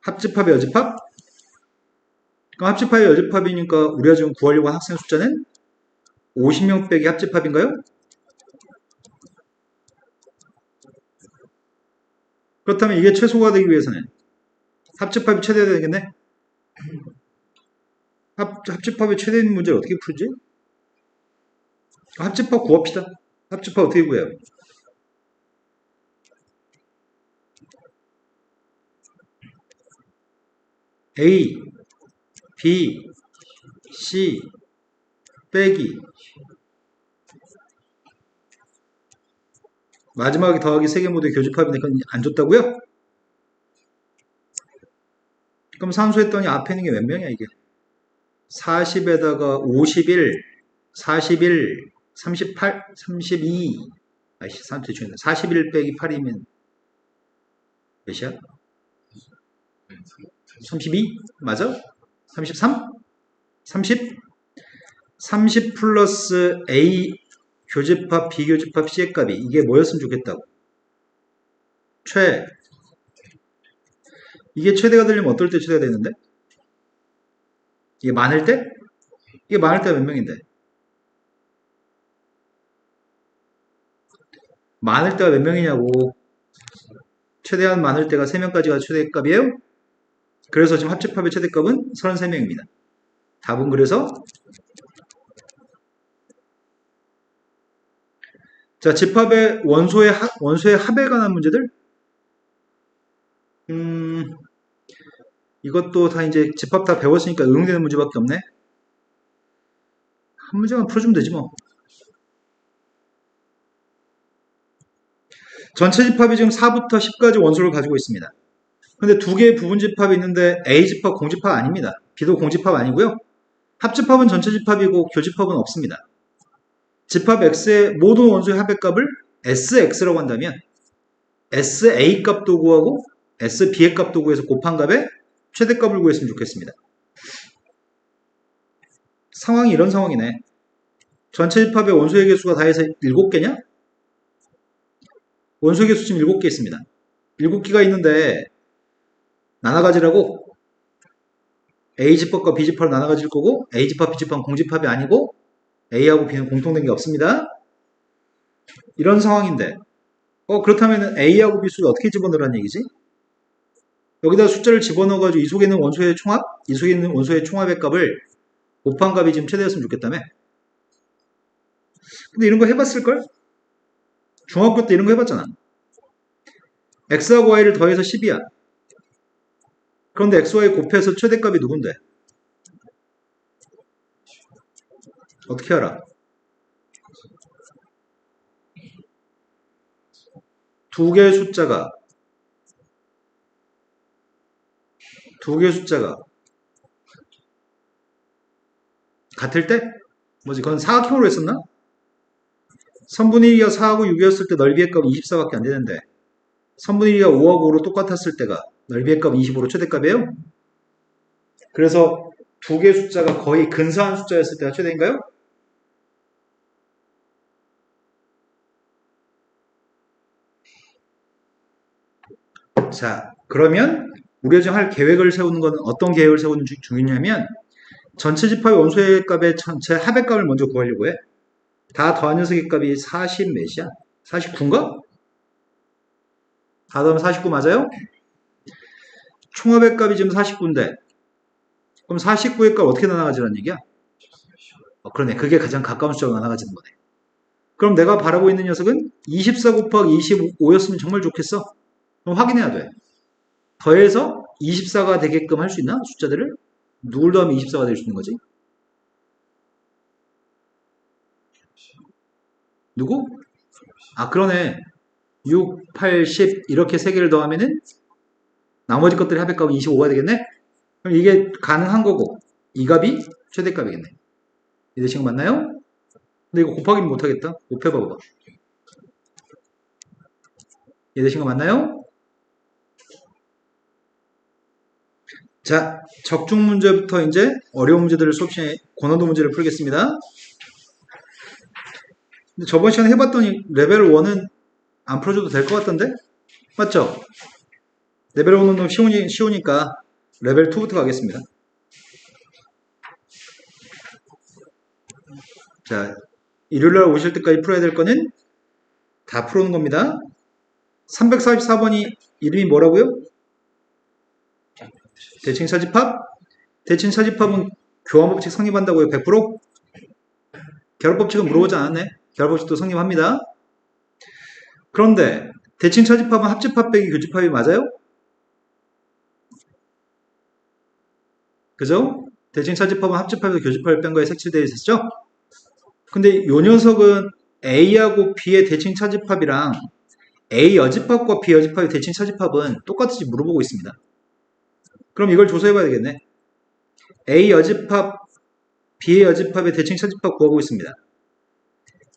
합집합의 여집합? 그럼 합집합의 여집합이니까 우리가 지금 구하려고 한 학생 숫자는 50명 빼기 합집합인가요? 그렇다면 이게 최소가 되기 위해서는 합집합이 최대가 되겠네? 합집합이 최대인 문제를 어떻게 풀지? 합집합 구합시다. 합집합 어떻게 구해요? A, B, C, 빼기 마지막에 더하기 3개 모두 교집합이니까 안 줬다고요? 그럼 산수했더니 앞에 있는 게 몇 명이야 이게? 40에다가 51, 41, 38, 32. 아이씨, 41 빼기 8이면 몇이야? 32? 맞아? 33? 30? 30 플러스 A 교집합, 비교집합 C의 값이 이게 뭐였으면 좋겠다고. 이게 최대가 되려면 어떨 때 최대가 되는데? 이게 많을 때? 이게 많을 때가 몇 명인데? 많을 때가 몇 명이냐고. 최대한 많을 때가 3명까지가 최대값이에요. 그래서 지금 합집합의 최대값은 33명입니다. 답은 그래서 자, 집합의 원소의 합에 관한 문제들. 이것도 다 이제 집합 다 배웠으니까 응용되는 문제밖에 없네. 한 문제만 풀어주면 되지 뭐. 전체 집합이 지금 4부터 10까지 원소를 가지고 있습니다. 근데 두 개의 부분 집합이 있는데 A 집합 공집합 아닙니다. B도 공집합 아니고요. 합집합은 전체 집합이고 교집합은 없습니다. 집합 X의 모든 원소의 합의 값을 SX라고 한다면 SA 값도 구하고 SB의 값도 구해서 곱한 값의 최대값을 구했으면 좋겠습니다. 상황이 이런 상황이네. 전체 집합의 원소의 개수가 다 해서 7개냐? 원소의 개수 지금 7개 있습니다. 7개가 있는데 나눠가지라고 A집합과 B집합을 나눠가질 거고 A집합, B집합은 공집합이 아니고 A하고 B는 공통된 게 없습니다. 이런 상황인데 그렇다면 A하고 B 수를 어떻게 집어넣으라는 얘기지? 여기다 숫자를 집어넣어가지고 이 속에 있는 원소의 총합, 이 속에 있는 원소의 총합의 값을 곱한 값이 지금 최대였으면 좋겠다며. 근데 이런 거 해봤을걸? 중학교 때 이런 거 해봤잖아. X하고 Y를 더해서 10이야. 그런데 XY 곱해서 최대값이 누군데? 어떻게 알아? 두 개의 숫자가 같을 때? 뭐지? 그건 사각형으로 했었나? 선분의 1이가 4하고 6이었을 때 넓이의 값은 24밖에 안 되는데 선분의 1이가 5하고 5로 똑같았을 때가 넓이의 값은 25로 최대값이에요? 그래서 두 개의 숫자가 거의 근사한 숫자였을 때가 최대인가요? 자, 그러면 우리가 지금 할 계획을 세우는 건 어떤 계획을 세우는 중이냐면 전체 집합의 원소의 값의 전체 합의 값을 먼저 구하려고 해. 다 더한 녀석의 값이 40 몇이야? 49인가? 다 더하면 49 맞아요? 총합의 값이 지금 49인데 그럼 49의 값 어떻게 나눠가지라는 얘기야? 그러네. 그게 가장 가까운 숫자로 나눠가지는 거네. 그럼 내가 바라고 있는 녀석은 24 곱하기 25였으면 정말 좋겠어. 그럼 확인해야 돼. 더해서 24가 되게끔 할 수 있나? 숫자들을? 누굴 더하면 24가 될 수 있는 거지? 누구? 그러네. 6, 8, 10 이렇게 세 개를 더하면은 나머지 것들의 합의값은 25가 되겠네? 그럼 이게 가능한 거고 이 값이 최대값이겠네. 이해되신 거 맞나요? 근데 이거 곱하기는 못하겠다. 곱해봐봐. 이해되신 거 맞나요? 자, 적중 문제부터 이제 어려운 문제들을 수업 시간에 고난도 문제를 풀겠습니다. 근데 저번 시간에 해봤더니 레벨 1은 안 풀어줘도 될 것 같던데? 맞죠? 레벨 1은 너무 쉬우니까 레벨 2부터 가겠습니다. 자, 일요일날 오실 때까지 풀어야 될 거는 다 풀어오는 겁니다. 344번이 이름이 뭐라고요? 대칭사집합? 대칭사집합은 교환법칙 성립한다고요? 100%? 결합법칙은 물어보지 않았네. 결합법칙도 성립합니다. 그런데 대칭차집합은 합집합 빼기 교집합이 맞아요? 그죠? 대칭차집합은 합집합에서 교집합을 뺀 거에 색칠되어 있었죠? 근데 요 녀석은 A하고 B의 대칭차집합이랑 A 여집합과 B 여집합의 대칭차집합은 똑같은지 물어보고 있습니다. 그럼 이걸 조사해봐야 되겠네. A 여집합, B의 여집합의 대칭차집합 구하고 있습니다.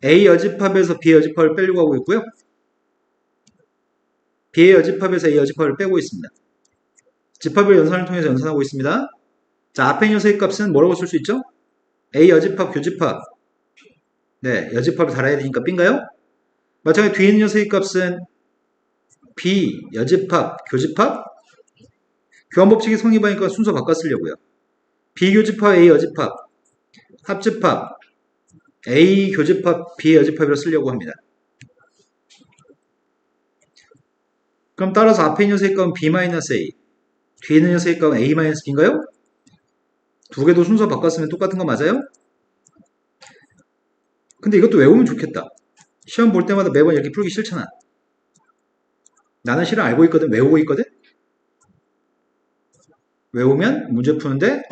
A 여집합에서 B 여집합을 빼려고 하고 있고요. B의 여집합에서 A 여집합을 빼고 있습니다. 집합을 연산을 통해서 연산하고 있습니다. 자, 앞에 녀석의 값은 뭐라고 쓸 수 있죠? A 여집합, 교집합. 네, 여집합을 달아야 되니까 B인가요? 마찬가지로 뒤에 있는 녀석의 값은 B 여집합, 교집합. 교환법칙이 성립하니까 순서 바꿔 쓰려고요. B 교집합, A 여집합, 합집합, A 교집합, B 여집합이라 쓰려고 합니다. 그럼 따라서 앞에 있는 녀석의 값은 B-A, 뒤에 있는 녀석의 값은 A-B인가요? 두 개도 순서 바꿨으면 똑같은 거 맞아요? 근데 이것도 외우면 좋겠다. 시험 볼 때마다 매번 이렇게 풀기 싫잖아. 나는 실은 알고 있거든. 외우고 있거든. 외우면 문제 푸는데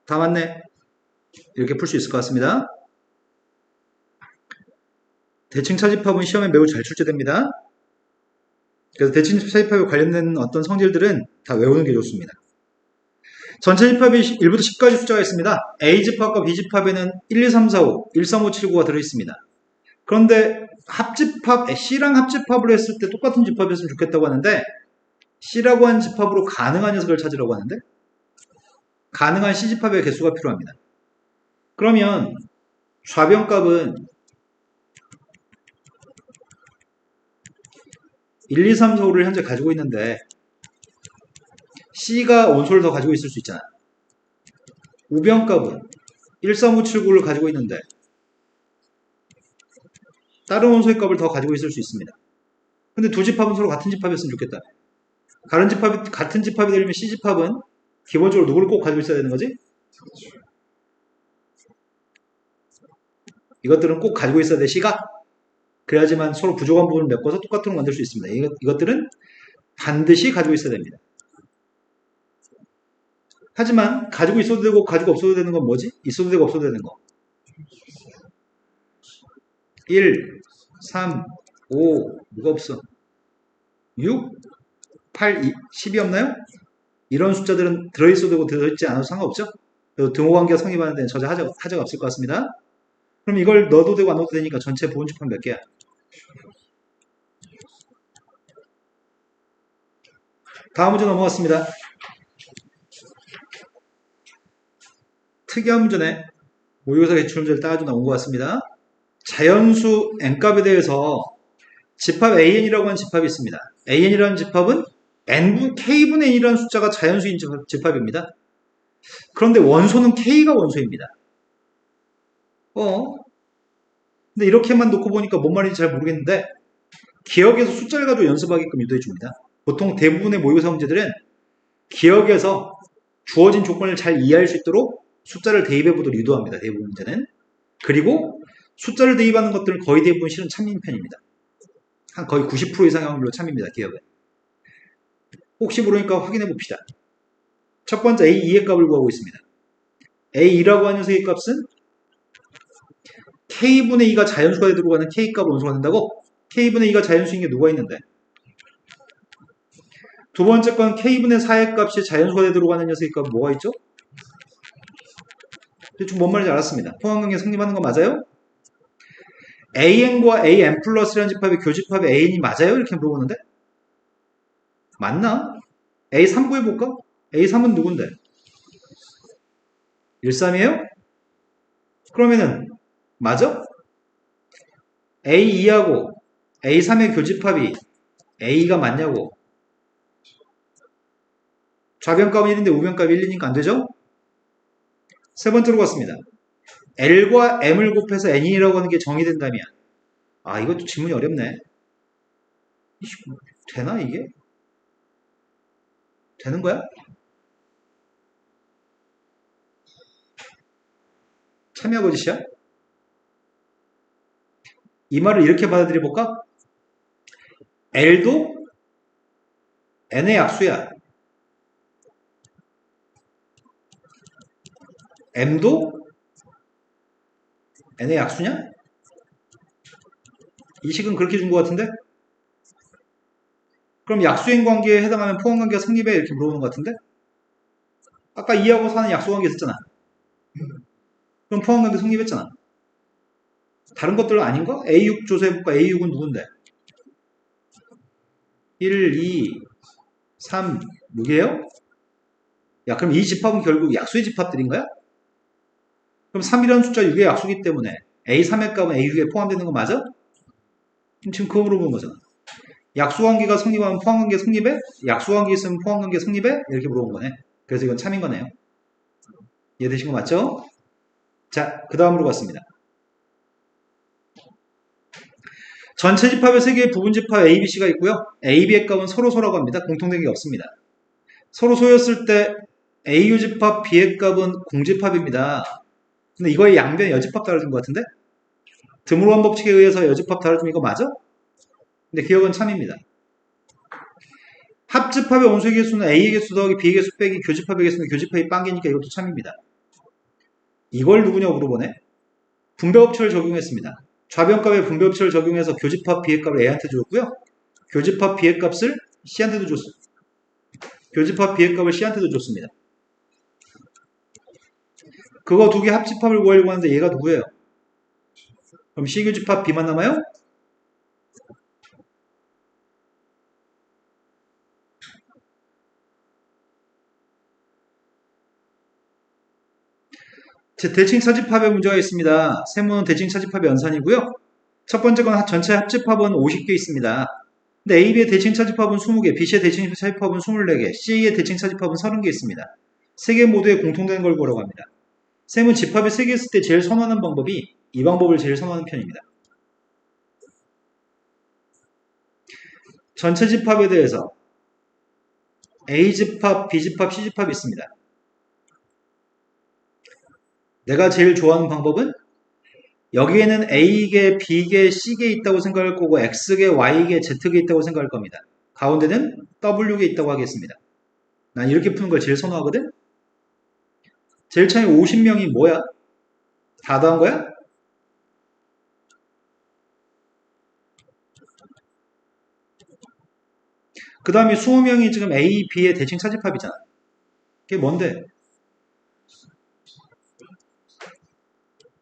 다 맞네. 이렇게 풀 수 있을 것 같습니다. 대칭 차집합은 시험에 매우 잘 출제됩니다. 그래서 대칭 차집합에 관련된 어떤 성질들은 다 외우는 게 좋습니다. 전체 집합이 1부터 10까지 숫자가 있습니다. A집합과 B집합에는 1, 2, 3, 4, 5, 1, 3, 5, 7, 9가 들어있습니다. 그런데 합집합, C랑 합집합을 했을 때 똑같은 집합이었으면 좋겠다고 하는데 C라고 하는 집합으로 가능한 녀석을 찾으라고 하는데 가능한 C집합의 개수가 필요합니다. 그러면 좌변값은 1, 2, 3, 4, 5를 현재 가지고 있는데 C가 원소를 더 가지고 있을 수 있잖아. 우변값은 1, 3, 5, 7, 9를 가지고 있는데 다른 원소의 값을 더 가지고 있을 수 있습니다. 근데 두 집합은 서로 같은 집합이었으면 좋겠다. 같은 집합이 되려면 C집합은 기본적으로 누구를 꼭 가지고 있어야 되는 거지? 이것들은 꼭 가지고 있어야 돼, C가. 그래야지만 서로 부족한 부분을 메꿔서 똑같은 걸 만들 수 있습니다. 이것들은 반드시 가지고 있어야 됩니다. 하지만 가지고 있어도 되고 가지고 없어도 되는 건 뭐지? 있어도 되고 없어도 되는 거. 1, 3, 5, 뭐가 없어? 6, 8, 10이 없나요? 이런 숫자들은 들어있어도 되고 들어있지 않아도 상관없죠? 등호관계가 성립하는 데는 전혀 하자가 없을 것 같습니다. 그럼 이걸 넣어도 되고 안 넣어도 되니까 전체 부분집합 몇 개야? 다음 문제 넘어갔습니다. 특이한 문제네. 모의고사 기출문제를 따라준 나온 것 같습니다. 자연수 n값에 대해서 집합 an이라고 하는 집합이 있습니다. an이라는 집합은 k분의 n이라는 숫자가 자연수인 집합입니다. 그런데 원소는 k가 원소입니다. 근데 이렇게만 놓고 보니까 뭔 말인지 잘 모르겠는데 기억에서 숫자를 가지고 연습하게끔 유도해 줍니다. 보통 대부분의 모의고사 문제들은 기억에서 주어진 조건을 잘 이해할 수 있도록 숫자를 대입해 보도록 유도합니다. 대부분 문제는. 그리고 숫자를 대입하는 것들은 거의 대부분 실은 참인 편입니다. 한 거의 90% 이상의 확률로 참입니다. 기억은. 혹시 모르니까 확인해 봅시다. 첫 번째 A2의 값을 구하고 있습니다. A2라고 하는 녀석의 값은 K분의 2가 자연수가 들어가는 K값을 원소가 된다고? K분의 2가 자연수인 게 누가 있는데? 두 번째 건 K분의 4의 값이 자연수가 들어가는 녀석의 값은 뭐가 있죠? 대충 뭔 말인지 알았습니다. 포함관계 성립하는 거 맞아요? AN과 AN 플러스라는 집합이 교집합의 AN이 맞아요? 이렇게 물어보는데? 맞나? A3 구해볼까? A3은 누군데? 13이에요? 그러면은 맞아? A2하고 A3의 교집합이 A가 맞냐고? 좌변값은 1인데 우변값이 1이니까 안되죠? 세 번째로 갔습니다. L과 M을 곱해서 N이라고 하는 게 정의된다면 이것도 지문이 어렵네. 되나 이게? 되는 거야? 참여하고 짓이야? 이 말을 이렇게 받아들여 볼까? L도 N의 약수야. M도 N의 약수냐? 이 식은 그렇게 준 것 같은데? 그럼 약수인 관계에 해당하면 포함관계가 성립해? 이렇게 물어보는 것 같은데? 아까 2하고 4는 약수관계 있었잖아. 그럼 포함관계 성립했잖아. 다른 것들은 아닌가? A6 조사해볼까? A6은 누군데? 1, 2, 3, 6이에요? 야, 그럼 이 집합은 결국 약수의 집합들인 거야? 그럼 3이라는 숫자 6의 약수기 때문에 A3의 값은 A6에 포함되는 거 맞아? 지금 그거 물어보는 거잖아. 약수관계가 성립하면 포함관계 성립해? 약수관계 있으면 포함관계 성립해? 이렇게 물어본 거네. 그래서 이건 참인 거네요. 이해되신 거 맞죠? 자, 그 다음으로 갔습니다. 전체 집합의 3개의 부분 집합 A, B, C가 있고요. A, B의 값은 서로소라고 합니다. 공통된 게 없습니다. 서로소였을 때 AU 집합 B의 값은 공집합입니다. 근데 이거의 양변 여집합 다뤄준 것 같은데? 드물원 법칙에 의해서 여집합 다뤄준 이거 맞아? 근데 기억은 참입니다. 합집합의 원소의 개수는 A의 개수 더하기 B의 개수 빼기 교집합의 개수는 교집합이 빵개니까 이것도 참입니다. 이걸 누구냐고 물어보네. 분배법칙을 적용했습니다. 좌변값의 분배법칙을 적용해서 교집합 B의 값을 A한테 줬고요. 교집합 B의 값을 C한테도 줬습니다. 교집합 B의 값을 C한테도 줬습니다. 그거 두 개 합집합을 구하려고 하는데 얘가 누구예요? 그럼 C 교집합 B만 남아요? 대칭 차집합의 문제가 있습니다. 세모는 대칭 차집합의 연산이고요. 첫 번째 건 전체 합집합은 50개 있습니다. 근데 AB의 대칭 차집합은 20개, BC의 대칭 차집합은 24개, C의 대칭 차집합은 30개 있습니다. 3개 모두에 공통된 걸 보라고 합니다. 쌤은 집합이 3개 있을 때 제일 선호하는 방법이 이 방법을 제일 선호하는 편입니다. 전체 집합에 대해서 A집합, B집합, C집합이 있습니다. 내가 제일 좋아하는 방법은 여기에는 A개, B개, C개 있다고 생각할 거고 X개, Y개, Z개 있다고 생각할 겁니다. 가운데는 W개 있다고 하겠습니다. 난 이렇게 푸는 걸 제일 선호하거든? 제일 처음에 50명이 뭐야? 다 더한 거야? 그 다음에 20명이 지금 A, B의 대칭 차집합이잖아. 그게 뭔데?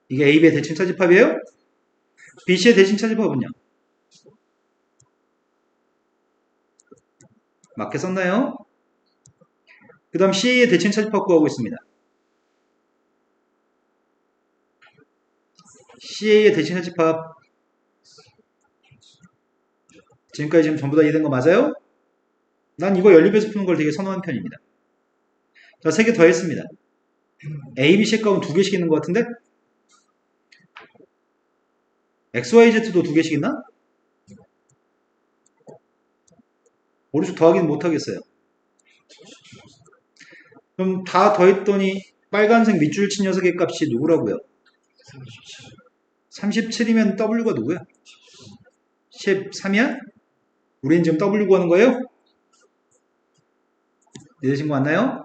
이게 A, B의 대칭 차집합이에요? B, C의 대칭 차집합은요? 맞게 썼나요? 그 다음 C의 대칭 차집합 구하고 있습니다. CA의 대칭 차집합 지금까지 지금 전부 다 이해된 거 맞아요? 난 이거 연립해서 푸는 걸 되게 선호하는 편입니다. 자, 3개 더 했습니다. A, B, C 값은 2개씩 있는 것 같은데? X, Y, Z도 2개씩 있나? 오른쪽 더하기는 못하겠어요. 그럼 다 더했더니 빨간색 밑줄 친 녀석의 값이 누구라고요? 37이면 W가 누구야? 13이야? 우리는 지금 W 구하는 거예요? 이해되신 거 맞나요?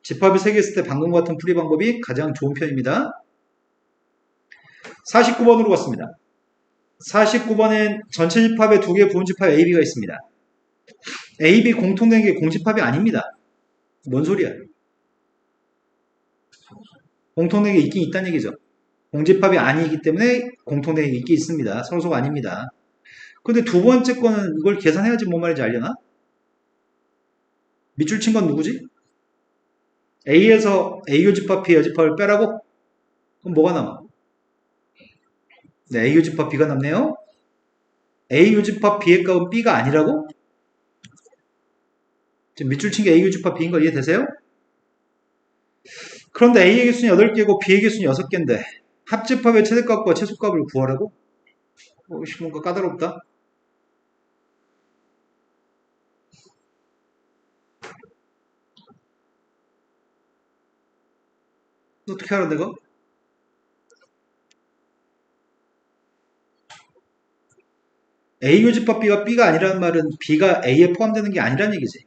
집합이 3개 있을 때 방금 같은 풀이 방법이 가장 좋은 편입니다. 49번으로 갔습니다. 49번엔 전체 집합에 2개 부분 집합 AB가 있습니다. AB 공통된 게 공집합이 아닙니다. 뭔 소리야? 공통된 게 있긴 있다는 얘기죠. 공집합이 아니기 때문에 공통된 게 있긴 있습니다. 서로소가 아닙니다. 근데 두 번째 거는 이걸 계산해야지 뭔 말인지 알려나? 밑줄 친 건 누구지? A에서 A 요집합, B 여집합을 빼라고? 그럼 뭐가 남아? 네, A 요집합 B가 남네요. A 요집합 B의 값은 B가 아니라고? 지금 밑줄 친 게 A 요집합 B인 거 이해되세요? 그런데 A의 개수는 8개고 B의 개수는 6개인데 합집합의 최대값과 최소값을 구하라고? 뭔가 까다롭다. 어떻게 알아 내가? A 요집합 B가 아니라는 말은 B가 A에 포함되는 게 아니라는 얘기지.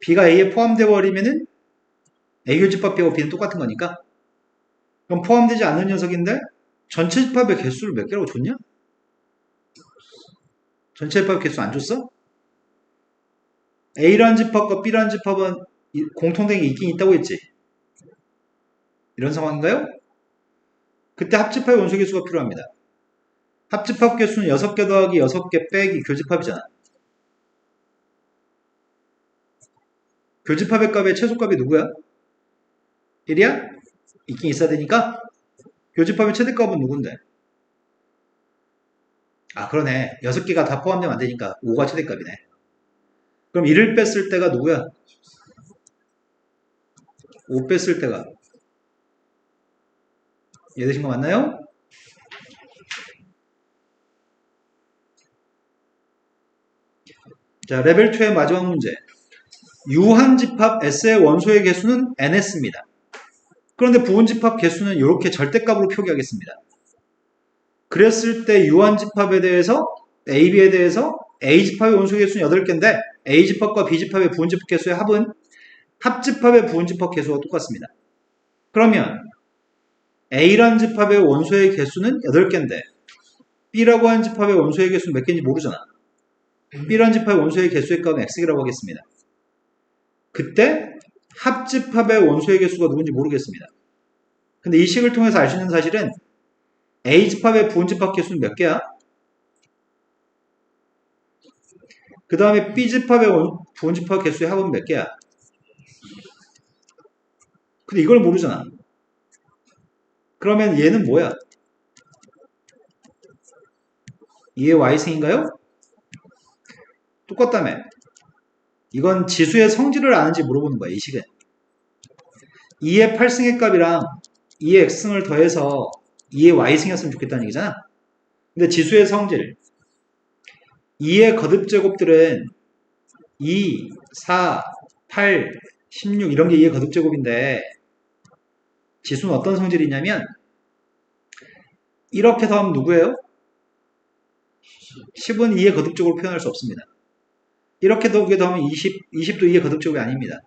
B가 A에 포함되어 버리면은 A 요집합 B하고 B는 똑같은 거니까. 그럼 포함되지 않는 녀석인데 전체 집합의 개수를 몇 개라고 줬냐? 전체 집합 개수 안 줬어? A라는 집합과 B라는 집합은 공통된 게 있긴 있다고 했지. 이런 상황인가요? 그때 합집합의 원소 개수가 필요합니다. 합집합 개수는 6개 더하기 6개 빼기 교집합이잖아. 교집합의 값의 최소값이 누구야? 1이야? 있긴 있어야 되니까 교집합의 최대값은 누군데? 아 그러네. 6개가 다 포함되면 안 되니까 5가 최대값이네. 그럼 1을 뺐을 때가 누구야? 5 뺐을 때가. 이해되신 거 맞나요? 자, 레벨 2의 마지막 문제. 유한집합 S의 원소의 개수는 NS입니다. 그런데 부분집합 개수는 이렇게 절대값으로 표기하겠습니다. 그랬을 때 유한집합에 대해서 AB에 대해서 A집합의 원소의 개수는 8개인데 A집합과 B집합의 부분집합 개수의 합은 합집합의 부분집합 개수와 똑같습니다. 그러면 A라는 집합의 원소의 개수는 8개인데 B라고 하는 집합의 원소의 개수는 몇 개인지 모르잖아. B라는 집합의 원소의 개수의 값은 X라고 하겠습니다. 그때 합집합의 원소의 개수가 누군지 모르겠습니다. 근데 이 식을 통해서 알 수 있는 사실은 A집합의 부분집합 개수는 몇 개야? 그 다음에 B집합의 부분집합 개수의 합은 몇 개야? 근데 이걸 모르잖아. 그러면 얘는 뭐야? 2의 y승인가요? 똑같다며. 이건 지수의 성질을 아는지 물어보는 거야, 이 식은. 2의 8승의 값이랑 2의 x승을 더해서 2의 y승이었으면 좋겠다는 얘기잖아. 근데 지수의 성질 2의 거듭제곱들은 2, 4, 8, 16 이런 게 2의 거듭제곱인데 지수는 어떤 성질이 있냐면 이렇게 더하면 누구예요? 10은 2의 거듭제곱으로 표현할 수 없습니다. 이렇게 더하면 20도 2의 거듭제곱이 아닙니다.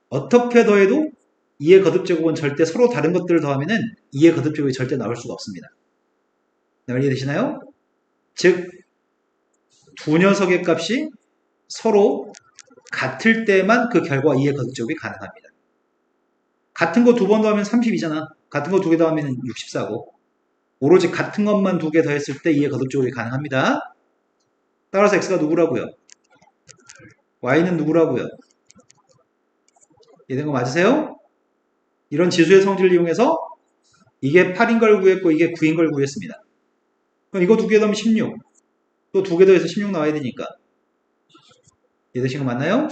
어떻게 더해도 2의 거듭제곱은 절대 서로 다른 것들을 더하면은 2의 거듭제곱이 절대 나올 수가 없습니다. 이해되시나요? 즉, 두 녀석의 값이 서로 같을 때만 그 결과 2의 거듭제곱이 가능합니다. 같은 거 2번 더하면 30이잖아. 같은 거 2개 더하면 64고 오로지 같은 것만 2개 더했을 때 2의 거듭제곱이 가능합니다. 따라서 x가 누구라고요? y는 누구라고요? 이해된 거 맞으세요? 이런 지수의 성질을 이용해서 이게 8인 걸 구했고 이게 9인 걸 구했습니다. 그럼 이거 2개 더하면 16. 또 2개 더해서 16 나와야 되니까. 이해되신 거 맞나요?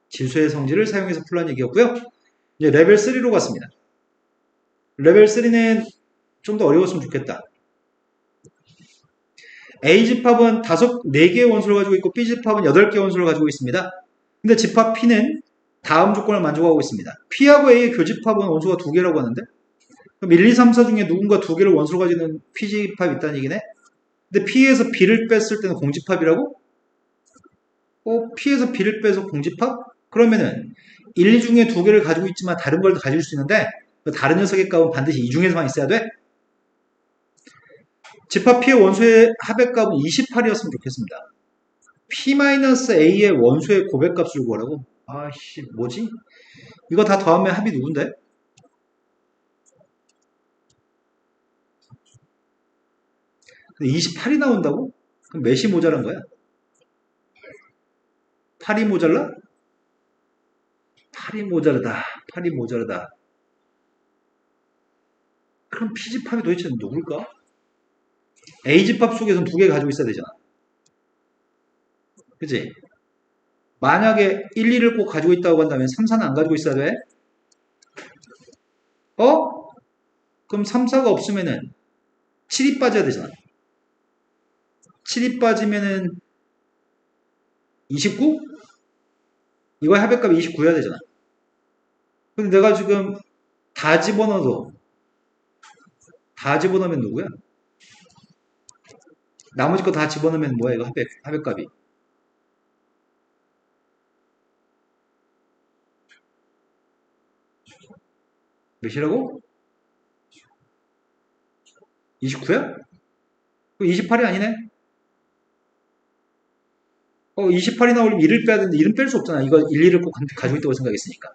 지수의 성질을 사용해서 풀란 얘기였고요. 이제 레벨 3로 갔습니다. 레벨 3는 좀 더 어려웠으면 좋겠다. A집합은 4개의 원소를 가지고 있고 B집합은 8개의 원소를 가지고 있습니다. 근데 집합 P는 다음 조건을 만족하고 있습니다. P하고 A의 교집합은 원소가 2개라고 하는데 그럼 1, 2, 3, 4 중에 누군가 2개를 원소로 가지는 P집합이 있다는 얘기네? 근데 P에서 B를 뺐을 때는 공집합이라고? P에서 B를 빼서 공집합? 그러면은 1, 2 중에 2개를 가지고 있지만 다른 걸 가질 수 있는데 그 다른 녀석의 값은 반드시 이 중에서만 있어야 돼? 집합 P의 원소의 합의 값은 28이었으면 좋겠습니다. P-A의 원소의 고백값을 구하라고? 아씨 뭐지? 이거 다 더하면 합이 누군데? 근데 28이 나온다고? 그럼 몇이 모자란 거야? 8이 모자라? 8이 모자르다. 8이 모자르다. 그럼 P집합이 도대체 누굴까? A집합 속에서는 2개 가지고 있어야 되잖아. 그치? 만약에 1, 2를 꼭 가지고 있다고 한다면 3, 4는 안 가지고 있어야 돼? 그럼 3, 4가 없으면은 7이 빠져야 되잖아. 7이 빠지면은 29? 이거의 합의값이 29여야 되잖아. 근데 내가 지금 다 집어넣어도 다 집어넣으면 누구야? 나머지 거 다 집어넣으면 뭐야 이거 합의값이? 몇이라고? 29야? 28이 아니네? 28이 나오려면 1을 빼야 되는데 1은 뺄 수 없잖아. 이거 1, 2를 꼭 가지고 있다고 생각했으니까.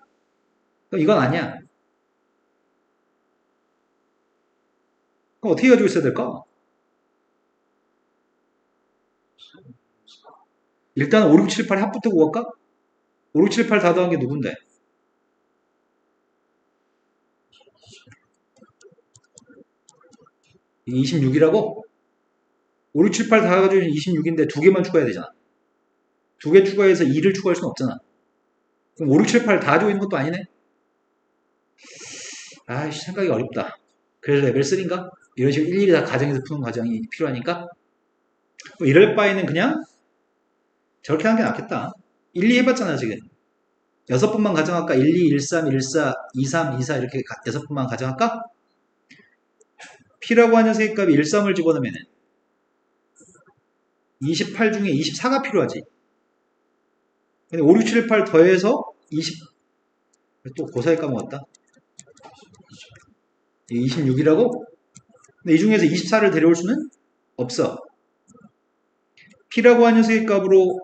이건 아니야. 그럼 어떻게 가지고 있어야 될까? 일단 5, 6, 7, 8 합부터 구할까? 5, 6, 7, 8 다 더한 게 누군데? 26이라고? 5, 6, 7, 8 다 가지고 26인데 두 개만 추가해야 되잖아. 두 개 추가해서 2를 추가할 수는 없잖아. 그럼 5, 6, 7, 8 다 가지고 있는 것도 아니네? 아이씨, 생각이 어렵다. 그래서 레벨 3인가? 이런 식으로 일일이 다 가정에서 푸는 과정이 필요하니까 뭐 이럴 바에는 그냥 저렇게 하는 게 낫겠다. 1, 2 해봤잖아 지금. 6번만 가정할까? 1, 2, 1, 3, 1, 4, 2, 3, 2, 4 이렇게 6번만 가정할까? P라고 하는 녀석의 값이 1, 3을 집어넣으면 28 중에 24가 필요하지. 근데 5, 6, 7, 8 더해서 20, 또 고사에 까먹었다. 26이라고? 근데 이 중에서 24를 데려올 수는 없어. P라고 하는 녀석의 값으로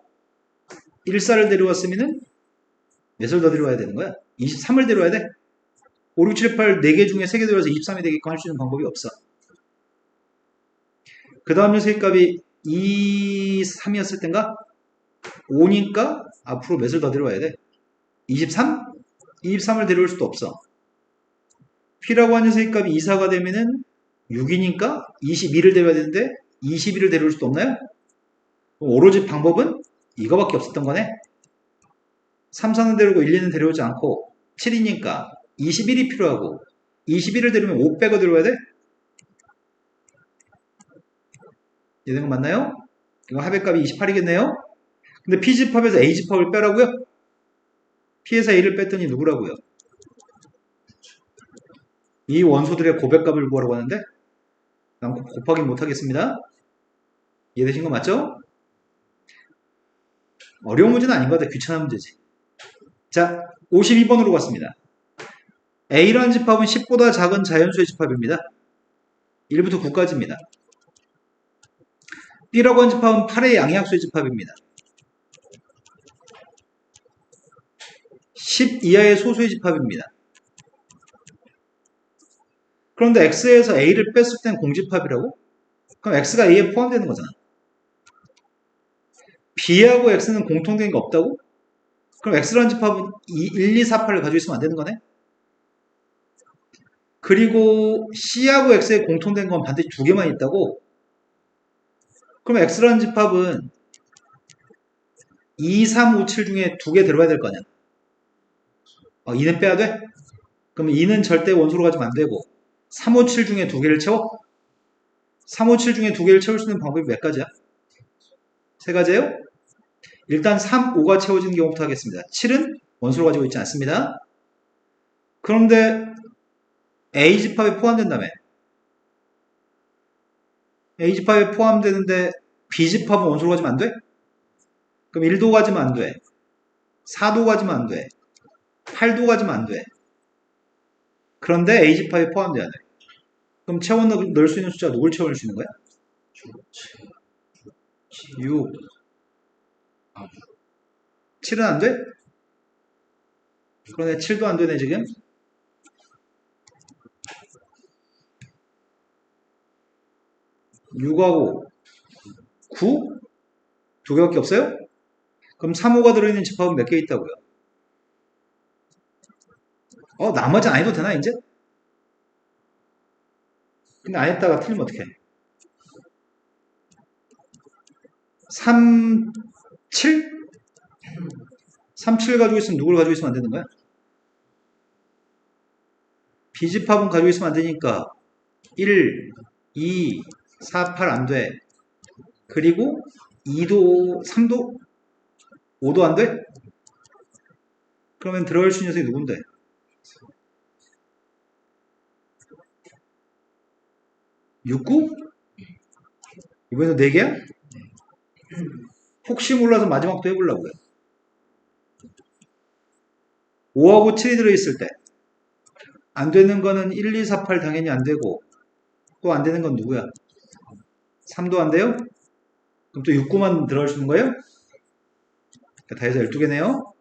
1, 4를 데려왔으면은 몇을 더 데려와야 되는 거야? 23을 데려와야 돼? 5, 6, 7, 8 4개 중에 3개 데려와서 23이 되게끔 할 수 있는 방법이 없어. 그 다음 녀석의 값이 2, 3이었을 땐가? 5니까 앞으로 몇을 더 데려와야 돼? 23? 23을 데려올 수도 없어. P라고 하는 녀석의 값이 2, 4가 되면은 6이니까 22를 데려야 되는데 22를 데려올 수도 없나요? 오로지 방법은 이거밖에 없었던 거네. 3, 4는 데려오고 1, 2는 데려오지 않고 7이니까 21이 필요하고 21을 데려오면 5 빼고 데려와야 돼? 이해된 거 맞나요? 이거 합의값이 28이겠네요? 근데 P집합에서 A집합을 빼라고요? P에서 A를 뺐더니 누구라고요? 이 원소들의 고백값을 구하라고 하는데 난 곱하기 못하겠습니다. 이해되신 거 맞죠? 어려운 문제는 아닌 것 같아. 귀찮은 문제지. 자, 52번으로 갔습니다. A라는 집합은 10보다 작은 자연수의 집합입니다. 1부터 9까지입니다. B라고 하는 집합은 8의 양의학수의 집합입니다. 10 이하의 소수의 집합입니다. 그런데 X에서 A를 뺐을 땐 공집합이라고? 그럼 X가 A에 포함되는 거잖아. B하고 X는 공통된 게 없다고? 그럼 X라는 집합은 1, 2, 4, 8을 가지고 있으면 안 되는 거네? 그리고 C하고 X에 공통된 건 반드시 두 개만 있다고? 그럼 X라는 집합은 2, 3, 5, 7 중에 두 개 들어가야 될 거 아니야? 2는 빼야 돼? 그럼 2는 절대 원소로 가지면 안 되고 3, 5, 7 중에 두 개를 채워? 3, 5, 7 중에 두 개를 채울 수 있는 방법이 몇 가지야? 세 가지예요? 일단 3, 5가 채워지는 경우부터 하겠습니다. 7은 원소로 가지고 있지 않습니다. 그런데 A집합에 포함된다며? A집합에 포함되는데 B집합은 원소로 가지면 안 돼? 그럼 1도 가지면 안 돼. 4도 가지면 안 돼. 8도 가지면 안 돼. 그런데 A집합에 포함돼야 돼. 그럼 채워 넣을 수 있는 숫자가 누굴 채워넣을 수 있는 거야? 6. 7은 안 돼? 그러네. 7도 안 되네, 지금. 6하고 9? 두 개밖에 없어요? 그럼 3, 5가 들어있는 집합은 몇 개 있다고요? 나머지 안 해도 되나, 이제? 근데 안 했다가 틀리면 어떡해? 3, 7? 3, 7 가지고 있으면 누굴 가지고 있으면 안 되는 거야? B집합은 가지고 있으면 안 되니까 1, 2, 4, 8 안 돼. 그리고 2도, 3도, 5도 안 돼? 그러면 들어갈 수 있는 녀석이 누군데? 6, 9? 이번에도 4개야? 혹시 몰라서 마지막도 해보려고요. 5하고 7이 들어있을 때 안 되는 거는 1, 2, 4, 8 당연히 안 되고 또 안 되는 건 누구야? 3도 안 돼요? 그럼 또 6, 9만 들어갈 수 있는 거예요? 다 해서 12개네요.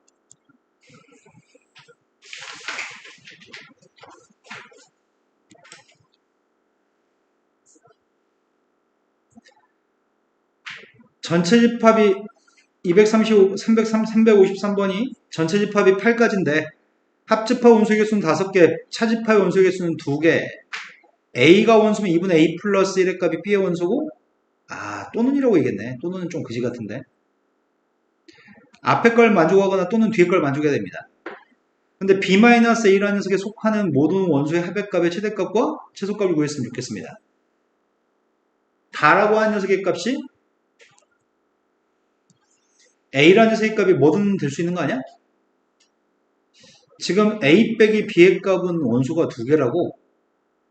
전체 집합이 353번이 전체 집합이 8가지인데 합집합 원소의 개수는 5개, 차집합의 원소의 개수는 2개. A가 원소면 2분의 A 플러스 1의 값이 B의 원소고, 또는이라고 얘기했네. 또는은 좀 그지 같은데. 앞에 걸 만족하거나 또는 뒤에 걸 만족해야 됩니다. 근데 B-A라는 녀석에 속하는 모든 원소의 합의값의 최대값과 최소값을 구했으면 좋겠습니다. 다라고 하는 녀석의 값이 A라는 녀석의 값이 뭐든 될 수 있는 거 아니야? 지금 A 빼기 B의 값은 원소가 2개라고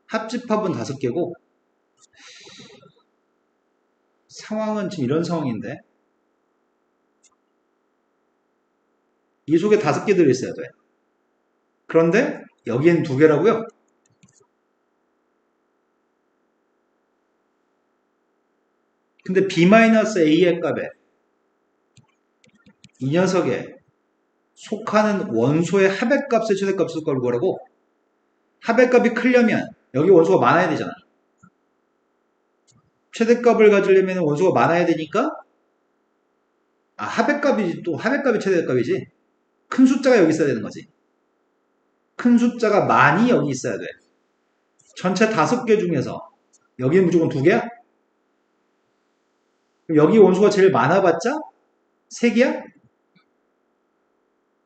합집합은 5개고 상황은 지금 이런 상황인데 이 속에 5개 들어있어야 돼. 그런데 여기엔 2개라고요? 근데 B-A의 값에 이 녀석에 속하는 원소의 합의값의 최대값을 구하라고. 합의값이 크려면 여기 원소가 많아야 되잖아. 최대값을 가지려면 원소가 많아야 되니까 합의값이 최대값이지. 큰 숫자가 여기 있어야 되는 거지. 큰 숫자가 많이 여기 있어야 돼. 전체 5개 중에서 여기는 무조건 2개야? 여기 원소가 제일 많아봤자 3개야?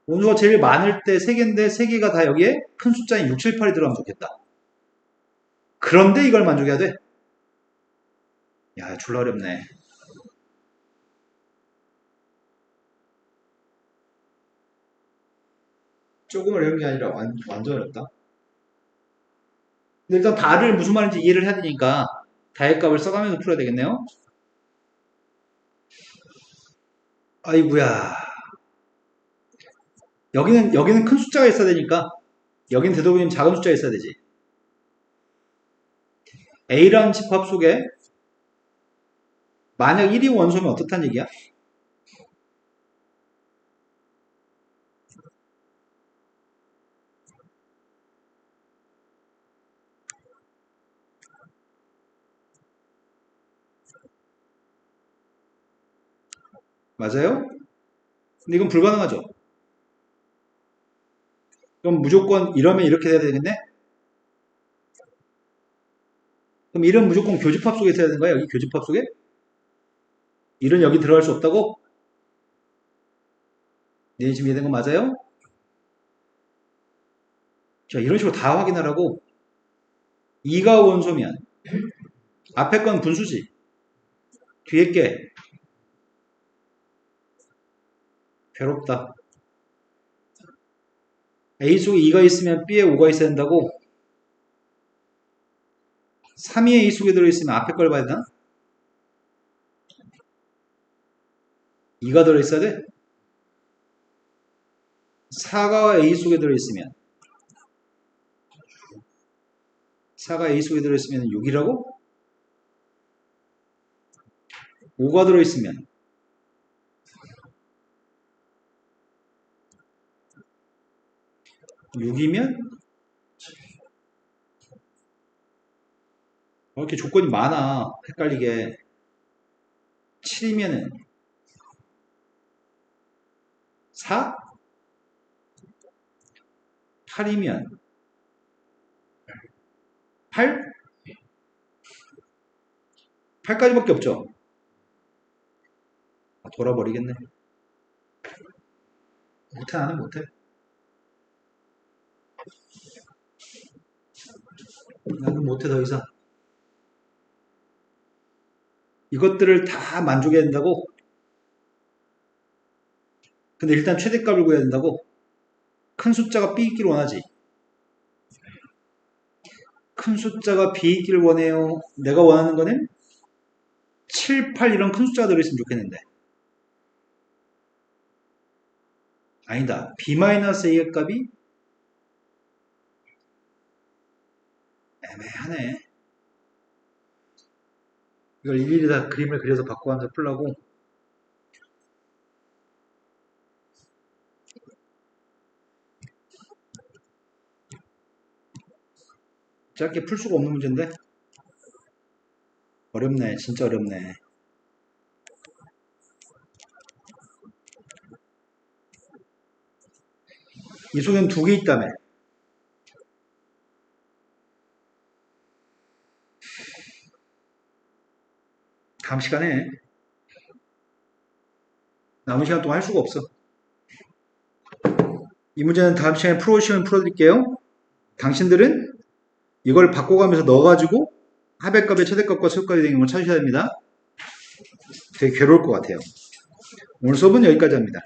원소가 제일 많을 때 3개인데 3개가 다 여기에 큰 숫자인 6, 7, 8이 들어가면 좋겠다. 그런데 이걸 만족해야 돼? 야, 졸라 어렵네. 조금 어려운 게 아니라 완전 어렵다. 근데 일단 다를 무슨 말인지 이해를 해야 되니까 다의 값을 써가면서 풀어야 되겠네요. 아이구야. 여기는 큰 숫자가 있어야 되니까 여기는 되도록이면 작은 숫자가 있어야 되지. A라는 집합 속에 만약 1이 원소면 어떻단 얘기야? 맞아요? 근데 이건 불가능하죠. 그럼 무조건 이러면 이렇게 돼야 되겠네? 그럼 1은 무조건 교집합 속에 있어야 되는 거야? 여기 교집합 속에? 1은 여기 들어갈 수 없다고? 네, 지금 이해된 거 맞아요? 자, 이런 식으로 다 확인하라고. 2가 원소면 앞에 건 분수지. 뒤에 게 괴롭다. A 속에 2가 있으면 B에 5가 있어야 된다고? 3이 A 속에 들어있으면 앞에 걸 봐야 되나? 2가 들어있어야 돼? 4가 A 속에 들어있으면 4가 A 속에 들어있으면 6이라고? 5가 들어있으면 6이면 이렇게 조건이 많아. 헷갈리게. 7이면은 4? 8이면 8? 8까지밖에 없죠. 돌아버리겠네. 못해, 나는 못해. 나는 못해, 더 이상. 이것들을 다 만족해야 된다고? 근데 일단 최대값을 구해야 된다고? 큰 숫자가 B 있기를 원하지. 큰 숫자가 B 있기를 원해요. 내가 원하는 거는 7, 8 이런 큰 숫자가 들어있으면 좋겠는데. 아니다. B-A의 값이 애매하네. 이걸 일일이 다 그림을 그려서 바꿔가면서 풀라고. 짧게 풀 수가 없는 문제인데. 어렵네. 진짜 어렵네. 이 속에는 두 개 있다며. 다음 시간에 남은 시간 동안 할 수가 없어. 이 문제는 다음 시간에 풀어오시면 풀어드릴게요. 당신들은 이걸 바꿔가면서 넣어가지고 하백값의 최대값과 소값이 되는 걸 찾으셔야 됩니다. 되게 괴로울 것 같아요. 오늘 수업은 여기까지 합니다.